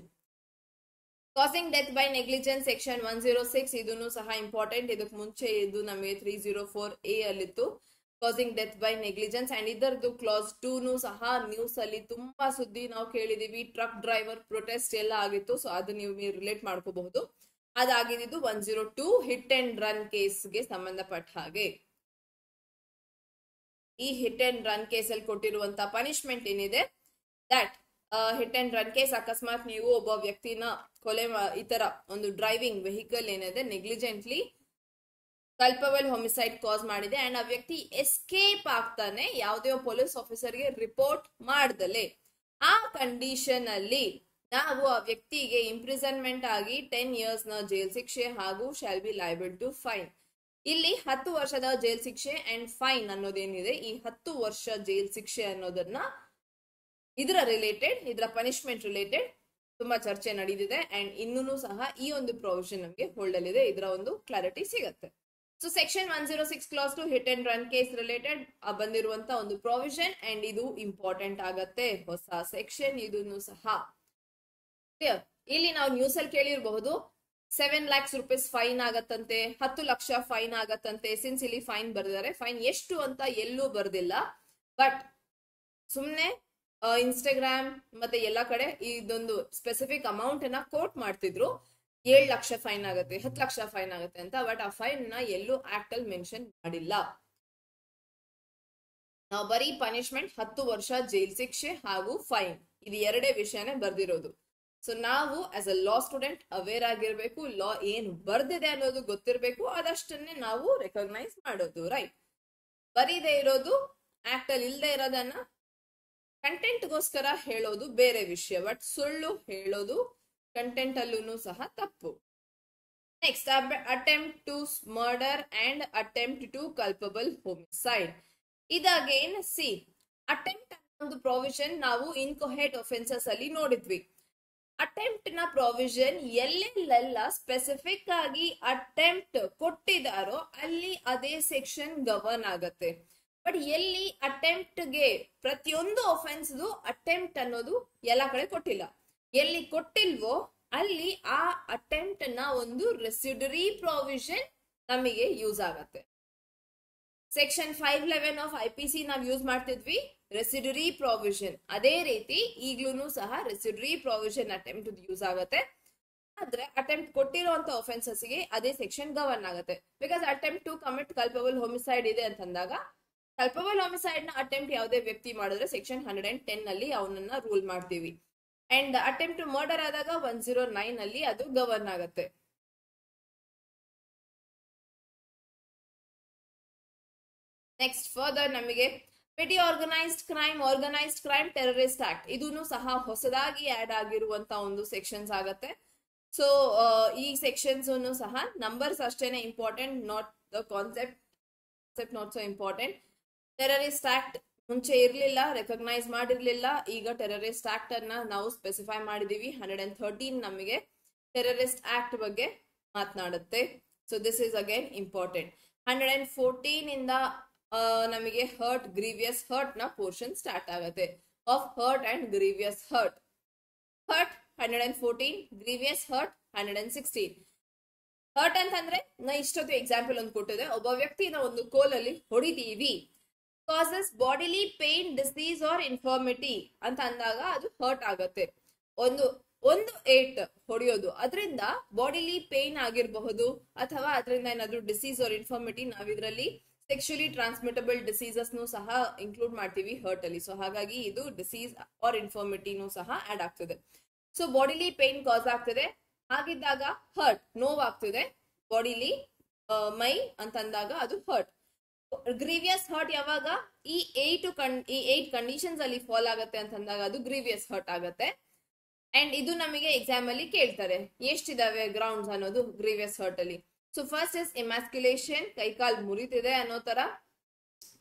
Causing death by negligence section 106, ಇದನ್ನು ಸಹ ಇಂಪಾರ್ಟೆಂಟ್. ಇದಕ್ಕೆ ಮುಂಚೆ ಇದು ನಮಗೆ 304A ಅಲ್ಲಿತ್ತು causing death by negligence. And ಇದರದ್ದು ಕ್ಲಾಸ್ 2 ಸಹ ನ್ಯೂಸ್ ಅಲ್ಲಿ ತುಂಬಾ ಸುದ್ದಿ ನಾವು ಕೇಳಿದೀವಿ. ಟ್ರಕ್ ಡ್ರೈವರ್ ಪ್ರೊಟೆಸ್ಟ್ ಎಲ್ಲ ಆಗಿತ್ತು, ಸೊ ಅದು ನೀವು ರಿಲೇಟ್ ಮಾಡ್ಕೋಬಹುದು. ಅದಾಗಿದ್ದು 102 ಹಿಟ್ ಅಂಡ್ ರನ್ ಕೇಸ್ಗೆ ಸಂಬಂಧಪಟ್ಟ ಹಾಗೆ. ಈ ಹಿಟ್ ಅಂಡ್ ರನ್ ಕೇಸ್ ಅಲ್ಲಿ ಕೊಟ್ಟಿರುವಂತ ಪನಿಷ್ಮೆಂಟ್ ಏನಿದೆ, that hit and run case ಅಕಸ್ಮಾತ್ ನೀವು ಒಬ್ಬ ವ್ಯಕ್ತಿನ ಕೊಲೆ ಈ ತರ ಒಂದು ಡ್ರೈವಿಂಗ್ ವೆಹಿಕಲ್ ಏನಿದೆ ನೆಗ್ಲಿಜೆಂಟ್ಲಿ ಕಲ್ಪಬಲ್ ಹೋಮಿಸೈಡ್ ಕಾಸ್ ಮಾಡಿದೆ ಅಂಡ್ ಆ ವ್ಯಕ್ತಿ ಎಸ್ಕೇಪ್ ಆಗ್ತಾನೆ ಯಾವುದೇ ಪೊಲೀಸ್ ಆಫೀಸರ್ಗೆ ರಿಪೋರ್ಟ್ ಮಾಡ್ದಲೆ, ಆ ಕಂಡೀಷನ್ ಅಲ್ಲಿ ನಾವು ಆ ವ್ಯಕ್ತಿಗೆ ಇಂಪ್ರಿಸನ್ಮೆಂಟ್ ಆಗಿ 10 years ನ ಜೈಲ್ ಶಿಕ್ಷೆ ಹಾಗೂ shall be liable to fine. ಇಲ್ಲಿ 10 ವರ್ಷದ ಜೈಲ್ ಶಿಕ್ಷೆ ಅಂಡ್ ಫೈನ್ ಅನ್ನೋದೇನಿದೆ, ಈ 10 ವರ್ಷ ಜೈಲ್ ಶಿಕ್ಷೆ ಅನ್ನೋದನ್ನ ಇದರ ರಿಲೇಟೆಡ್, ಇದರ ಪನಿಷ್ಮೆಂಟ್ ರಿಲೇಟೆಡ್ ತುಂಬಾ ಚರ್ಚೆ ನಡೆದಿದೆ ಅಂಡ್ ಇನ್ನೂ ಸಹ ಈ ಒಂದು ಪ್ರೊವಿಷನ್ ನಮಗೆ ಹೋಲ್ಡ್ ಅಲ್ಲಿ ಇದೆ. ಇದರ ಒಂದು ಕ್ಲಾರಿಟಿ ಸಿಗುತ್ತೆ. So section 106 clause 2 hit and run case related ಬಂದಿರುವಂತ ಒಂದು ಪ್ರೊವಿಷನ್ ಅಂಡ್ ಇದು ಇಂಪಾರ್ಟೆಂಟ್ ಆಗತ್ತೆ, ಹೊಸ ಸೆಕ್ಷನ್ ಇದನ್ನು ಸಹ. ಇಲ್ಲಿ ನಾವು ನ್ಯೂಸ್ ಅಲ್ಲಿ ಕೇಳಿರಬಹುದು 7 lakhs rupees ಫೈನ್ ಆಗತ್ತಂತೆ, 10 ಲಕ್ಷ ಫೈನ್ ಆಗತ್ತಂತೆ. ಸಿನ್ಸ್ ಇಲ್ಲಿ ಫೈನ್ ಬರ್ದಿದ್ದಾರೆ, ಫೈನ್ ಎಷ್ಟು ಅಂತ ಎಲ್ಲೂ ಬರ್ದಿಲ್ಲ, ಬಟ್ ಸುಮ್ನೆ ಇನ್ಸ್ಟಾಗ್ರಾಮ್ ಮತ್ತೆ ಎಲ್ಲಾ ಕಡೆ ಇದೊಂದು ಸ್ಪೆಸಿಫಿಕ್ ಅಮೌಂಟ್ ಅನ್ನ ಕೋಟ್ ಮಾಡ್ತಿದ್ರು. 7 ಲಕ್ಷ ಫೈನ್ ಆಗುತ್ತೆ, 10 ಲಕ್ಷ ಫೈನ್ ಆಗುತ್ತೆ ಅಂತ, ಬಟ್ ಆ ಫೈನ್ ನ ಎಲ್ಲೂ ಆಕ್ಟ್ ಅಲ್ಲಿ ಮೆನ್ಷನ್ ಮಾಡಿಲ್ಲ. ನಾವು ಬರೀ ಪನಿಷ್ಮೆಂಟ್ 10 ವರ್ಷ ಜೈಲ್ ಶಿಕ್ಷೆ ಹಾಗೂ ಫೈನ್, ಇದು ಎರಡೇ ವಿಷಯನೇ ಬರ್ದಿರೋದು. ಸೊ ನಾವು as a law student aware ಆಗಿರ್ಬೇಕು, ಲಾ ಏನ್ ಬರ್ದಿದೆ ಅನ್ನೋದು ಗೊತ್ತಿರ್ಬೇಕು, ಅದಷ್ಟನ್ನೇ ನಾವು ರೆಕಗ್ನೈಸ್ ಮಾಡೋದು, ರೈಟ್. ಬರೀದೇ ಇರೋದು, ಆಕ್ಟ್ ಅಲ್ಲಿ ಇಲ್ಲದೆ ಇರೋದನ್ನ ಕಂಟೆಂಟ್ಗೋಸ್ಕರ ಹೇಳೋದು ಬೇರೆ ವಿಷಯ, ಬಟ್ ಸುಳ್ಳು ಹೇಳೋದು ಕಂಟೆಂಟ್ ಅಲ್ಲೂ ಸಹ ತಪ್ಪು. Next, attempt to murder and attempt to culpable homicide. ಇದಾಗೇನ್ ಸಿ ಅಟೆಂಪ್ಟ್ ಅನ್ನೋ ಪ್ರೊವಿಷನ್ ನಾವು ಇನ್ಕೊಹೆಟ್ ಒಫೆನ್ಸಸ್ ಅಲ್ಲಿ ನೋಡಿದ್ವಿ. ಅಟೆಂಪ್ಟ್ ನ ಪ್ರೊವಿಷನ್ ಎಲ್ಲೆಲ್ಲೆಲ್ಲ ಸ್ಪೆಸಿಫಿಕ್ ಆಗಿ ಅಟೆಂಪ್ಟ್ ಕೊಟ್ಟಿದಾರೋ ಅಲ್ಲಿ ಅದೇ ಸೆಕ್ಷನ್ ಗವರ್ನ್ ಆಗತ್ತೆ. ಬಟ್ ಎಲ್ಲಿ ಅಟೆಂಪ್ಟ್ ಗೆ ಪ್ರತಿಯೊಂದು ಒಫೆನ್ಸ್ ಅಟೆಂಪ್ಟ್ ಅನ್ನೋದು ಎಲ್ಲ ಕಡೆ ಕೊಟ್ಟಿಲ್ಲ, ಎಲ್ಲಿ ಕೊಟ್ಟಿಲ್ವೋ ಅಲ್ಲಿ ಆ ಅಟೆಂಪ್ಟ್ ನ ಒಂದು ರೆಸಿಡರಿ ಪ್ರೊವಿಷನ್ ನಮಗೆ ಯೂಸ್ ಆಗತ್ತೆ. ಸೆಕ್ಷನ್ 511 ಆಫ್ IPC ನಾವು ಯೂಸ್ ಮಾಡ್ತಿದ್ವಿ ರೆಸಿಡರಿ ಪ್ರೊವಿಷನ್, ಅದೇ ರೀತಿ ಈಗ್ಲೂ ಸಹ ರೆಸಿಡರಿ ಪ್ರೊವಿಷನ್ ಅಟೆಂಪ್ಟ್ ಯೂಸ್ ಆಗತ್ತೆ. ಆದ್ರೆ ಅಟೆಂಪ್ಟ್ ಕೊಟ್ಟಿರುವಂತ ಒಫೆನ್ಸಸ್ ಗೆ ಅದೇ ಸೆಕ್ಷನ್ ಗವರ್ನ್ ಆಗುತ್ತೆ. Because attempt to commit culpable homicide ಇದೆ ಅಂತಂದಾಗ ಕಲ್ಪಬಲ್ ಹೋಮಿಸೈಡ್ ನ ಅಟೆಂಪ್ಟ್ ಯಾವುದೇ ವ್ಯಕ್ತಿ ಮಾಡಿದ್ರೆ ಸೆಕ್ಷನ್ 110 ಅಲ್ಲಿ ಅವನನ್ನ ರೂಲ್ ಮಾಡ್ತೀವಿ. ಅಂಡ್ ಅಟೆಂಪ್ಟ್ ಟು ಮರ್ಡರ್ ಆದಾಗ 109 ಅಲ್ಲಿ ಅದು ಗವರ್ನ್ ಆಗುತ್ತೆ. ನೆಕ್ಸ್ಟ್ ಫರ್ದರ್ ನಮಗೆ petty organised crime terrorist act, ಇದೂ ಸಹ ಹೊಸದಾಗಿ ಆಡ್ ಆಗಿರುವಂತ ಒಂದು ಸೆಕ್ಷನ್ಸ್ ಆಗತ್ತೆ. ಸೊ ಈ ಸೆಕ್ಷನ್ಸ್ ಸಹ ನಂಬರ್ಸ್ ಅಷ್ಟೇನೆ important, not the concept not so important. Terrorist act ಮುಂಚೆ ಇರ್ಲಿಲ್ಲ, ರೆಕಗ್ನೈಸ್ ಮಾಡಿರ್ಲಿಲ್ಲ, ಈಗ ಟೆರರಿಸ್ಟ್ ಆಕ್ಟ್ ಅನ್ನ ನಾವು ಸ್ಪೆಸಿಫೈ ಮಾಡಿದೀವಿ. 113 ನಮಗೆ ಟೆರರಿಸ್ಟ್ ಆಕ್ಟ್ ಬಗ್ಗೆ ಮಾತನಾಡುತ್ತೆ. So this is again important. 114 ಇಂದ ನಮಗೆ ಹರ್ಟ್ ಗ್ರೀವಿಯಸ್ ಹರ್ಟ್ ನ ಪೋರ್ಷನ್ ಸ್ಟಾರ್ಟ್ ಆಗುತ್ತೆ. Of hurt and grievous hurt. Hurt 114, grievous hurt 116. Hurt ಅಂತಂದ್ರೆ ನಾ ಇಷ್ಟೊತ್ತು ಎಕ್ಸಾಂಪಲ್ ಒಂದು ಕೊಟ್ಟಿದೆ, ಒಬ್ಬ ವ್ಯಕ್ತಿನ ಒಂದು ಕೋಲಲ್ಲಿ ಹೊಡಿತೀವಿ, ಕಾಸಸ್ ಬಾಡಿಲಿ ಪೇನ್, ಡಿಸೀಸ್ ಆರ್ ಇನ್ಫರ್ಮಿಟಿ ಅಂತ ಅಂದಾಗ ಅದು ಹರ್ಟ್ ಆಗುತ್ತೆ. ಒಂದು ಏಟ್ ಹೊಡೆಯೋದು, ಅದರಿಂದ ಬಾಡಿಲಿ ಪೇನ್ ಆಗಿರಬಹುದು ಅಥವಾ ಅದರಿಂದ ಏನಾದ್ರು ಡಿಸೀಸ್ ಆರ್ ಇನ್ಫರ್ಮಿಟಿ, ನಾವಿದ್ರಲ್ಲಿ ಸೆಕ್ಷುಲಿ ಟ್ರಾನ್ಸ್ಮಿಟಬಲ್ ಡಿಸೀಸಸ್ ಸಹ ಇನ್ಕ್ಲೂಡ್ ಮಾಡ್ತೀವಿ ಹರ್ಟ್ ಅಲ್ಲಿ. ಸೊ ಹಾಗಾಗಿ ಇದು ಡಿಸೀಸ್ ಆರ್ ಇನ್ಫರ್ಮಿಟಿನೂ ಸಹ ಆಡ್ ಆಗ್ತದೆ. ಸೊ ಬಾಡಿಲಿ ಪೇನ್ ಕಾಸ್ ಆಗ್ತದೆ, ಹಾಗಿದ್ದಾಗ ಹರ್ಟ್ ನೋವಾಗ್ತದೆ ಬಾಡಿಲಿ ಮೈ ಅಂತಂದಾಗ ಅದು ಹರ್ಟ್. ಗ್ರೀವಿಯಸ್ ಹರ್ಟ್ ಯಾವಾಗ ಈ 8 ಕಂಡೀಷನ್ಸ್ ಅಲ್ಲಿ ಫಾಲ್ ಆಗತ್ತೆ ಅಂತಂದಾಗ ಅದು ಗ್ರೀವಿಯಸ್ ಹರ್ಟ್ ಆಗತ್ತೆ. ಅಂಡ್ ಇದು ನಮಗೆ ಎಕ್ಸಾಮ್ ಅಲ್ಲಿ ಕೇಳ್ತಾರೆ ಎಷ್ಟಿದಾವೆ ಗ್ರೌಂಡ್ಸ್ ಅನ್ನೋದು ಗ್ರೀವಿಯಸ್ ಹರ್ಟ್ ಅಲ್ಲಿ. ಸೊ ಫಸ್ಟ್ ಇಸ್ emasculation, ಕೈ ಕಾಲ್ ಮುರಿತಿದೆ ಅನ್ನೋ ತರ.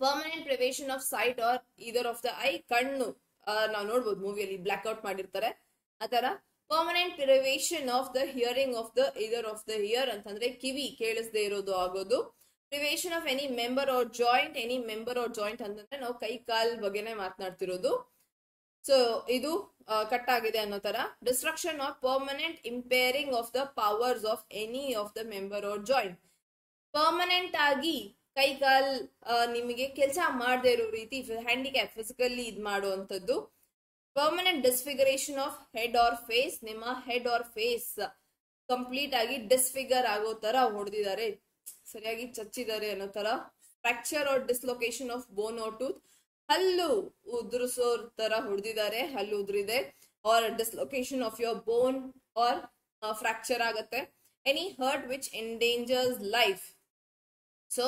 Permanent privation of sight or either of the eye, ಕಣ್ಣು ನಾವು ನೋಡ್ಬೋದು ಮೂವಿಯಲ್ಲಿ ಬ್ಲಾಕ್ ಔಟ್ ಮಾಡಿರ್ತಾರೆ ಆ ತರ. Permanent privation of the hearing of the either of the ear ಅಂತಂದ್ರೆ ಕಿವಿ ಕೇಳಿಸದೆ ಇರೋದು ಆಗೋದು. Privation of any member or joint, any member or joint ಅಂತಂದ್ರೆ ನಾವು ಕೈ ಕಾಲ್ ಬಗ್ಗೆನೆ ಮಾತನಾಡ್ತಿರೋದು. ಸೊ ಇದು ಕಟ್ ಆಗಿದೆ ಅನ್ನೋ ತರ. Destruction of permanent impairing of the powers of any of the member or joint, permanent ಆಗಿ ಕೈ ಕಾಲ್ ನಿಮಗೆ ಕೆಲಸ ಮಾಡದೇ ಇರೋ ರೀತಿ ಹ್ಯಾಂಡಿಕ್ಯಾಪ್ ಫಿಸಿಕಲಿ ಇದ್ ಮಾಡುವಂತದ್ದು. Permanent disfiguration of head or face, ನಿಮ್ಮ ಹೆಡ್ ಆರ್ ಫೇಸ್ ಕಂಪ್ಲೀಟ್ ಆಗಿ ಡಿಸ್ಫಿಗರ್ ಆಗೋ ತರ ಹೊಡೆದಿದ್ದಾರೆ, ಸರಿಯಾಗಿ ಚಚ್ಚಿದ್ದಾರೆ ಅನ್ನೋ ತರ. Fracture or dislocation of bone or tooth, ಹಲ್ಲು ಉದುರಿಸೋ ತರ ಹೊಡೆದಿದ್ದಾರೆ, ಹಲ್ಲು ಉದುರಿದೆ. Or dislocation of your bone or fracture ಆಗತ್ತೆ. Any hurt which endangers life, so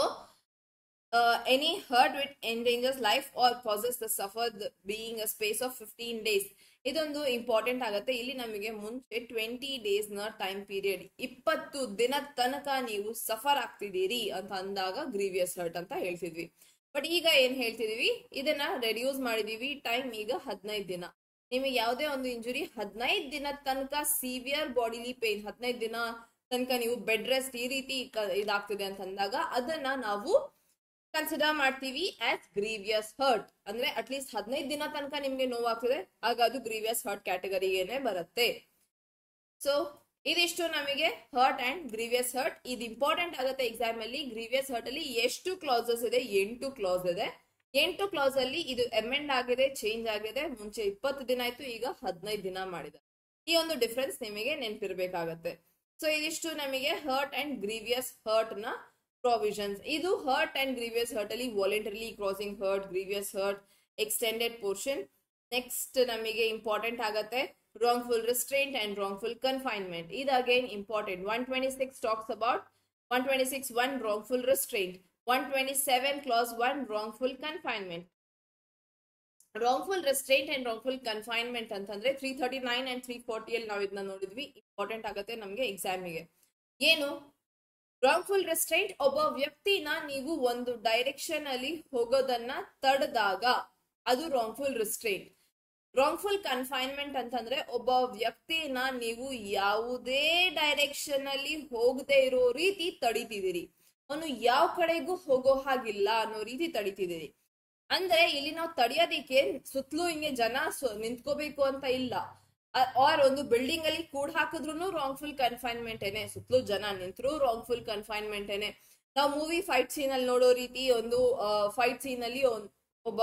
any hurt which endangers life or causes the suffer being a space of 15 days. ಇದೊಂದು important ಆಗುತ್ತೆ. ಇಲ್ಲಿ ನಮಗೆ ಮುಂಚೆ 20 ಡೇಸ್ ನ ಟೈಮ್ ಪೀರಿಯಡ್, 20 ದಿನ ತನಕ ನೀವು ಸಫರ್ ಆಗ್ತಿದ್ದೀರಿ ಅಂತ ಅಂದಾಗ ಗ್ರೀವಿಯಸ್ ಹರ್ಟ್ ಅಂತ ಹೇಳ್ತಿದ್ವಿ. ಬಟ್ ಈಗ ಏನ್ ಹೇಳ್ತಿದೀವಿ, ಇದನ್ನ ರೆಡ್ಯೂಸ್ ಮಾಡಿದೀವಿ ಟೈಮ್, ಈಗ 15 ದಿನ. ನಿಮಗೆ ಯಾವುದೇ ಒಂದು ಇಂಜುರಿ 15 ದಿನ ತನಕ ಸಿವಿಯರ್ ಬಾಡಿಲಿ ಪೇನ್, 15 ದಿನ ತನಕ ನೀವು ಬೆಡ್ ರೆಸ್ಟ್ ಈ ರೀತಿ ಇದಾಗ್ತಿದೆ ಅಂತ ಅಂದಾಗ ಅದನ್ನ ನಾವು ಕನ್ಸಿಡರ್ ಮಾಡ್ತೀವಿ ಆಸ್ ಗ್ರೀವಿಯಸ್ ಹರ್ಟ್. ಅಂದ್ರೆ ಅಟ್ಲೀಸ್ಟ್ 15 ದಿನ ತನಕ ನಿಮ್ಗೆ ನೋವಾಗ್ತಿದೆ, ಆಗ ಅದು ಗ್ರೀವಿಯಸ್ ಹರ್ಟ್ ಕ್ಯಾಟಗರಿಗೇನೆ ಬರುತ್ತೆ. ಸೊ ಇದಿಷ್ಟು ನಮಗೆ ಹರ್ಟ್ ಅಂಡ್ ಗ್ರೀವಿಯಸ್ ಹರ್ಟ್. ಇದು ಇಂಪಾರ್ಟೆಂಟ್ ಆಗುತ್ತೆ ಎಕ್ಸಾಮ್ ಅಲ್ಲಿ. ಗ್ರೀವಿಯಸ್ ಹರ್ಟ್ ಅಲ್ಲಿ ಎಷ್ಟು ಕ್ಲಾಸಸ್ ಇದೆ? 8 ಕ್ಲಾಸ್ ಇದೆ. 8 ಕ್ಲಾಸ್ ಅಲ್ಲಿ ಇದು ಅಮೆಂಡ್ ಆಗಿದೆ, ಚೇಂಜ್ ಆಗಿದೆ. ಮುಂಚೆ 20 ದಿನ ಆಯ್ತು, ಈಗ 15 ದಿನ ಮಾಡಿದೆ. ಈ ಒಂದು ಡಿಫ್ರೆನ್ಸ್ ನಿಮಗೆ ನೆನಪಿರ್ಬೇಕಾಗತ್ತೆ. ಸೊ ಇದಿಷ್ಟು ನಮಗೆ ಹರ್ಟ್ ಅಂಡ್ ಗ್ರೀವಿಯಸ್ ಹರ್ಟ್ ನ provisions. ಇದು hurt and grievous hurt ಅಲ್ಲಿ voluntarily crossing hurt, grievous hurt, extended portion. Next ನಮಗೆ ಇಂಪಾರ್ಟೆಂಟ್ ಆಗತ್ತೆ wrongful restraint and wrongful confinement. ಇದು again important. 126 talks about 126(1) wrongful restraint, 127 clause 1 wrongful confinement. wrongful restraint and wrongful confinement ಅಂತಂದ್ರೆ 339 and 340 ಅಲ್ಲಿ ನಾವು ಇದನ್ನ ನೋಡಿದ್ವಿ. Important ಆಗತ್ತೆ ನಮಗೆ ಎಕ್ಸಾಮಿಗೆ. ಏನು ರಾಂಗ್ಫುಲ್ ರೆಸ್ಟ್ರೈಂಟ್? ಒಬ್ಬ ವ್ಯಕ್ತಿನ ನೀವು ಒಂದು ಡೈರೆಕ್ಷನ್ ಅಲ್ಲಿ ಹೋಗೋದನ್ನ ತಡೆದಾಗ ಅದು ರಾಂಗ್ಫುಲ್ ರೆಸ್ಟ್ರೈಂಟ್. ರಾಂಗ್ಫುಲ್ ಕನ್ಫೈನ್ಮೆಂಟ್ ಅಂತಂದ್ರೆ ಒಬ್ಬ ವ್ಯಕ್ತಿನ ನೀವು ಯಾವುದೇ ಡೈರೆಕ್ಷನ್ ಅಲ್ಲಿ ಹೋಗದೆ ಇರೋ ರೀತಿ ತಡಿತಿದ್ದೀರಿ, ಅವನು ಯಾವ ಕಡೆಗೂ ಹೋಗೋ ಹಾಗಿಲ್ಲ ಅನ್ನೋ ರೀತಿ ತಡಿತಿದ್ದೀರಿ. ಅಂದ್ರೆ ಇಲ್ಲಿ ನಾವು ತಡಿಯೋದಿಕ್ಕೆ ಸುತ್ತಲೂ ಹಿಂಗೆ ಜನ ನಿಂತ್ಕೋಬೇಕು ಅಂತ ಇಲ್ಲ. ಆರ್ ಒಂದು ಬಿಲ್ಡಿಂಗ್ ಅಲ್ಲಿ ಕೂಡ್ ಹಾಕಿದ್ರು ರಾಂಗ್ಫುಲ್ ಕನ್ಫೈನ್ಮೆಂಟ್ ಏನೆ, ಸುತ್ತಲೂ ಜನ ನಿಂತರು ರಾಂಗ್ಫುಲ್ ಕನ್ಫೈನ್ಮೆಂಟ್ ಏನೆ. ನಾವು ಮೂವಿ ಫೈಟ್ ಸೀನ್ ಅಲ್ಲಿ ನೋಡೋ ರೀತಿ ಒಂದು ಫೈಟ್ ಸೀನ್ ಅಲ್ಲಿ ಒಬ್ಬ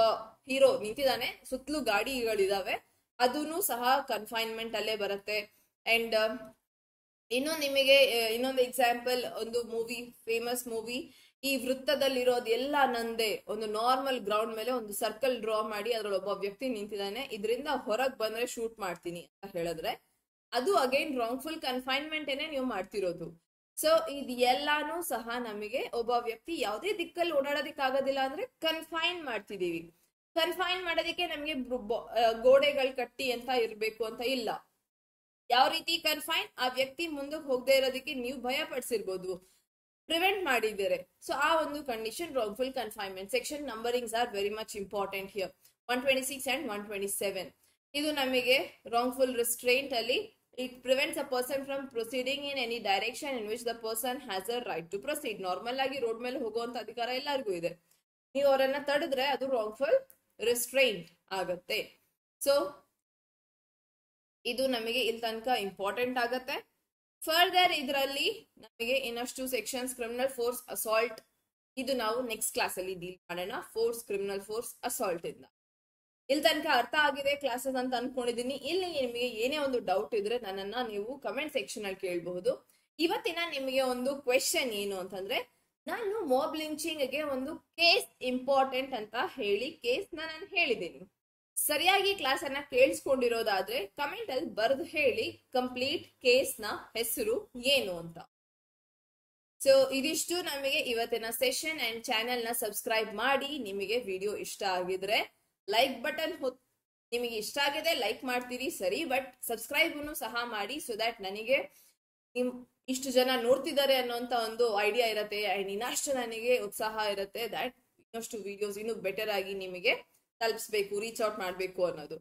ಹೀರೋ ನಿಂತಿದ್ದಾನೆ, ಸುತ್ತಲೂ ಗಾಡಿಗಳಿದಾವೆ, ಅದೂನು ಸಹ ಕನ್ಫೈನ್ಮೆಂಟ್ ಅಲ್ಲೇ ಬರುತ್ತೆ. ಅಂಡ್ ಇನ್ನು ನಿಮಗೆ ಇನ್ನೊಂದು ಎಕ್ಸಾಂಪಲ್, ಒಂದು ಮೂವಿ, ಫೇಮಸ್ ಮೂವಿ, ಈ ವೃತ್ತದಲ್ಲಿರೋದು ಎಲ್ಲ ನಂದೆ, ಒಂದು ನಾರ್ಮಲ್ ಗ್ರೌಂಡ್ ಮೇಲೆ ಒಂದು ಸರ್ಕಲ್ ಡ್ರಾ ಮಾಡಿ ಅದ್ರಲ್ಲಿ ಒಬ್ಬ ವ್ಯಕ್ತಿ ನಿಂತಿದ್ದಾನೆ, ಇದರಿಂದ ಹೊರಗ್ ಬಂದ್ರೆ ಶೂಟ್ ಮಾಡ್ತೀನಿ ಅಂತ ಹೇಳಿದ್ರೆ ಅದು ಅಗೈನ್ ರಾಂಗ್ಫುಲ್ ಕನ್ಫೈನ್ಮೆಂಟ್ ಏನೇ ನೀವು ಮಾಡ್ತಿರೋದು. ಸೊ ಇದು ಎಲ್ಲಾನು ಸಹ ನಮಗೆ ಒಬ್ಬ ವ್ಯಕ್ತಿ ಯಾವುದೇ ದಿಕ್ಕಲ್ಲಿ ಓಡಾಡೋದಿಕ್ಕಾಗೋದಿಲ್ಲ ಅಂದ್ರೆ ಕನ್ಫೈನ್ ಮಾಡ್ತಿದೀವಿ. ಕನ್ಫೈನ್ ಮಾಡೋದಕ್ಕೆ ನಮ್ಗೆ ಗೋಡೆಗಳು ಕಟ್ಟಿ ಅಂತ ಇರ್ಬೇಕು ಅಂತ ಇಲ್ಲ. ಯಾವ ರೀತಿ ಕನ್ಫೈನ್? ಆ ವ್ಯಕ್ತಿ ಮುಂದಕ್ಕೆ ಹೋಗದೆ ಇರೋದಕ್ಕೆ ನೀವು ಭಯ ಪಡಿಸಿರ್ಬೋದು, ಪ್ರಿವೆಂಟ್ ಮಾಡಿದ್ದಾರೆ. ಸೊ ಆ ಒಂದು condition wrongful confinement. Section numberings are very much important here, 126 and 127. ಇದು ನಮಗೆ ರಾಂಗ್ಫುಲ್ ರೆಸ್ಟ್ರೈಂಟ್ ಅಲ್ಲಿ it prevents a person from proceeding in any direction in which the person has a right to proceed. Normal ಆಗಿ road ಮೇಲೆ ಹೋಗುವಂತ ಅಧಿಕಾರ ಎಲ್ಲರಿಗೂ ಇದೆ, ನೀವು ಅವರನ್ನ ತಡೆದ್ರೆ ಅದು ರಾಂಗ್ಫುಲ್ ರೆಸ್ಟ್ರೈಂಟ್ ಆಗತ್ತೆ. ಸೊ ಇದು ನಮಗೆ ಇಲ್ಲಿ ತನಕ ಇಂಪಾರ್ಟೆಂಟ್ ಆಗತ್ತೆ. ಫರ್ದರ್ ಇದರಲ್ಲಿ ನಮಗೆ ಇನ್ನಷ್ಟು ಸೆಕ್ಷನ್ಸ್, ಕ್ರಿಮಿನಲ್ ಫೋರ್ಸ್ ಅಸಾಲ್ಟ್, ಇದು ನಾವು ನೆಕ್ಸ್ಟ್ ಕ್ಲಾಸ್ ಅಲ್ಲಿ ಡೀಲ್ ಮಾಡೋಣ. ಫೋರ್ಸ್, ಕ್ರಿಮಿನಲ್ ಫೋರ್ಸ್ ಅಸಾಲ್ಟ್ ಇಂದ ಇಲ್ಲಿ ತನಕ ಅರ್ಥ ಆಗಿದೆ ಕ್ಲಾಸಸ್ ಅಂತ ಅನ್ಕೊಂಡಿದೀನಿ. ಇಲ್ಲಿ ನಿಮಗೆ ಏನೇ ಒಂದು ಡೌಟ್ ಇದ್ರೆ ನನ್ನನ್ನ ನೀವು ಕಮೆಂಟ್ ಸೆಕ್ಷನ್ ಅಲ್ಲಿ ಕೇಳಬಹುದು. ಇವತ್ತಿನ ನಿಮಗೆ ಒಂದು ಕ್ವೆಶನ್ ಏನು ಅಂತಂದ್ರೆ, ನಾನು ಮಾಬ್ ಲಿಂಚಿಂಗ್ ಗೆ ಒಂದು ಕೇಸ್ ಇಂಪಾರ್ಟೆಂಟ್ ಅಂತ ಹೇಳಿ ಕೇಸ್ ನಾನು ಹೇಳಿದ್ದೀನಿ. ಸರಿಯಾಗಿ ಕ್ಲಾಸ್ ಅನ್ನ ಕೇಳಿಸ್ಕೊಂಡಿರೋದಾದ್ರೆ ಕಮೆಂಟ್ ಅಲ್ಲಿ ಬರೆದು ಹೇಳಿ ಕಂಪ್ಲೀಟ್ ಕೇಸ್ ನ ಹೆಸರು ಏನು ಅಂತ. ಸೊ ಇದಿಷ್ಟು ನಮಗೆ ಇವತ್ತಿನ ಸೆಷನ್. ಅಂಡ್ ಚಾನೆಲ್ ನ ಸಬ್ಸ್ಕ್ರೈಬ್ ಮಾಡಿ. ನಿಮಗೆ ವಿಡಿಯೋ ಇಷ್ಟ ಆಗಿದ್ರೆ ಲೈಕ್ ಬಟನ್ ನಿಮಗೆ ಇಷ್ಟ ಆಗಿದೆ ಲೈಕ್ ಮಾಡ್ತೀರಿ ಸರಿ, ಬಟ್ ಸಬ್ಸ್ಕ್ರೈಬ್ ಸಹ ಮಾಡಿ, ಸೊ ದಟ್ ನನಗೆ ಇಷ್ಟು ಜನ ನೋಡ್ತಿದ್ದಾರೆ ಅನ್ನೋಂತ ಒಂದು ಐಡಿಯಾ ಇರುತ್ತೆ ಅಂಡ್ ಇನ್ನಷ್ಟು ನನಗೆ ಉತ್ಸಾಹ ಇರುತ್ತೆ ದಟ್ ಇನ್ನಷ್ಟು ವಿಡಿಯೋಸ್ ಇನ್ನೂ ಬೆಟರ್ ಆಗಿ ನಿಮಗೆ ತಲುಪಿಸ್ಬೇಕು, ರೀಚ್ ಔಟ್ ಮಾಡಬೇಕು ಅನ್ನೋದು.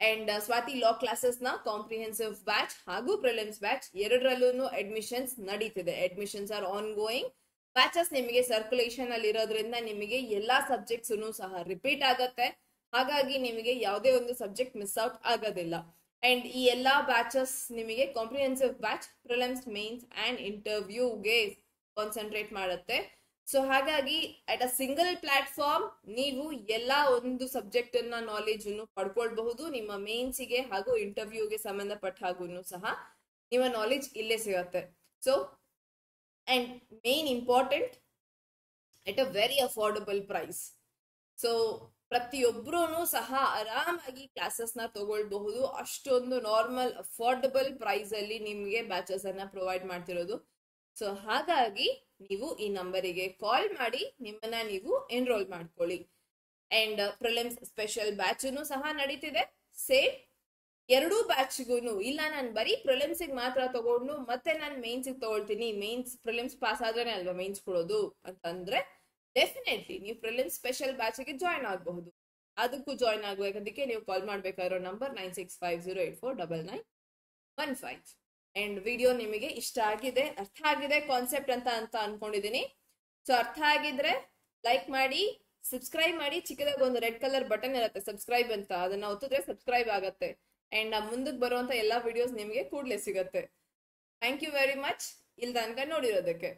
ಅಂಡ್ ಸ್ವಾತಿ ಲಾ ಕ್ಲಾಸಸ್ ನ ಕಾಂಪ್ರಿಹೆನ್ಸಿವ್ ಬ್ಯಾಚ್ ಹಾಗೂ ಪ್ರಿಲಿಮ್ಸ್ ಬ್ಯಾಚ್ ಎರಡರಲ್ಲೂ ಅಡ್ಮಿಷನ್ಸ್ ನಡೀತಿದೆ. Admissions R on going. Batches ನಿಮಗೆ ಸರ್ಕ್ಯುಲೇಷನ್ ಅಲ್ಲಿ ಇರೋದ್ರಿಂದ ನಿಮಗೆ ಎಲ್ಲಾ ಸಬ್ಜೆಕ್ಟ್ಸ್ ಸಹ ರಿಪೀಟ್ ಆಗತ್ತೆ. ಹಾಗಾಗಿ ನಿಮಗೆ ಯಾವುದೇ ಒಂದು ಸಬ್ಜೆಕ್ಟ್ ಮಿಸ್ ಔಟ್ ಆಗೋದಿಲ್ಲ. ಅಂಡ್ ಈ ಎಲ್ಲಾ ಬ್ಯಾಚಸ್ ನಿಮಗೆ comprehensive batch prelims, mains and ಇಂಟರ್ವ್ಯೂಗೆ ಕಾನ್ಸಂಟ್ರೇಟ್ ಮಾಡುತ್ತೆ. ಸೊ ಹಾಗಾಗಿ ಅಟ್ ಅ ಸಿಂಗಲ್ ಪ್ಲಾಟ್ಫಾರ್ಮ್ ನೀವು ಎಲ್ಲಾ ಒಂದು ಸಬ್ಜೆಕ್ಟ್ ಅನ್ನ ನಾಲೆಜ್ ಅನ್ನು ಪಡ್ಕೊಳ್ಬಹುದು. ನಿಮ್ಮ ಮೇನ್ಸಿಗೆ ಹಾಗೂ ಇಂಟರ್ವ್ಯೂಗೆ ಸಂಬಂಧಪಟ್ಟ ಹಾಗೂ ಸಹ ನಿಮ್ಮ ನಾಲೆಜ್ ಇಲ್ಲೇ ಸಿಗತ್ತೆ. So and main important at a very affordable price. So ಪ್ರತಿಯೊಬ್ಬರೂ ಸಹ ಆರಾಮಾಗಿ ಕ್ಲಾಸಸ್ ನ ತಗೊಳ್ಬಹುದು. ಅಷ್ಟೊಂದು ನಾರ್ಮಲ್ ಅಫೋರ್ಡಬಲ್ ಪ್ರೈಸ್ ಅಲ್ಲಿ ನಿಮಗೆ ಬ್ಯಾಚಸ್ ಅನ್ನ ಪ್ರೊವೈಡ್ ಮಾಡ್ತಿರೋದು. ಸೊ ಹಾಗಾಗಿ ನೀವು ಈ ನಂಬರಿಗೆ ಕಾಲ್ ಮಾಡಿ ನಿಮ್ಮನ್ನ ನೀವು ಎನ್ರೋಲ್ ಮಾಡ್ಕೊಳ್ಳಿ. ಅಂಡ್ ಪ್ರಿಲಿಮ್ಸ್ ಸ್ಪೆಷಲ್ ಬ್ಯಾಚ್ ಸಹ ನಡೀತಿದೆ. ಸೇಮ್ ಎರಡೂ ಬ್ಯಾಚ್ಗೂ ಇಲ್ಲ ನಾನು ಬರೀ ಪ್ರಿಲಿಮ್ಸ್ ಮಾತ್ರ ತಗೊಂಡು ಮತ್ತೆ ನಾನು ಮೇನ್ಸ್ ತಗೊಳ್ತೀನಿ, ಮೇನ್ಸ್ ಪ್ರಿಲಿಮ್ಸ್ ಪಾಸ್ ಆದ್ರೇನೆ ಅಲ್ವಾ ಮೇನ್ಸ್ ಕೊಡೋದು ಅಂತಂದ್ರೆ ಡೆಫಿನೆಟ್ಲಿ ನೀವು ಪ್ರಿಲಿಮ್ಸ್ ಸ್ಪೆಷಲ್ ಬ್ಯಾಚ್ ಗೆ ಜಾಯ್ನ್ ಆಗಬಹುದು. ಅದಕ್ಕೂ ಜಾಯ್ನ್ ಆಗಬೇಕಂದಕ್ಕೆ ನೀವು ಕಾಲ್ ಮಾಡಬೇಕಾಗಿರೋ ನಂಬರ್ 9650849915. ಅಂಡ್ ವಿಡಿಯೋ ನಿಮಗೆ ಇಷ್ಟ ಆಗಿದೆ, ಅರ್ಥ ಆಗಿದೆ ಕಾನ್ಸೆಪ್ಟ್ ಅಂತ ಅನ್ಕೊಂಡಿದೀನಿ. ಸೊ ಅರ್ಥ ಆಗಿದ್ರೆ ಲೈಕ್ ಮಾಡಿ, ಸಬ್ಸ್ಕ್ರೈಬ್ ಮಾಡಿ. ಚಿಕ್ಕದಾಗ ಒಂದು ರೆಡ್ ಕಲರ್ ಬಟನ್ ಇರುತ್ತೆ ಸಬ್ಸ್ಕ್ರೈಬ್ ಅಂತ, ಅದನ್ನ ಒತ್ತಿದ್ರೆ ಸಬ್ಸ್ಕ್ರೈಬ್ ಆಗತ್ತೆ. ಅಂಡ್ ಮುಂದಕ್ಕೆ ಬರುವಂತ ಎಲ್ಲಾ ವಿಡಿಯೋಸ್ ನಿಮಗೆ ಕೂಡಲೇ ಸಿಗತ್ತೆ. ಥ್ಯಾಂಕ್ ಯು ವೆರಿ ಮಚ್ ಇಲ್ಲಿ ತನಕ ನೋಡಿರೋದಕ್ಕೆ.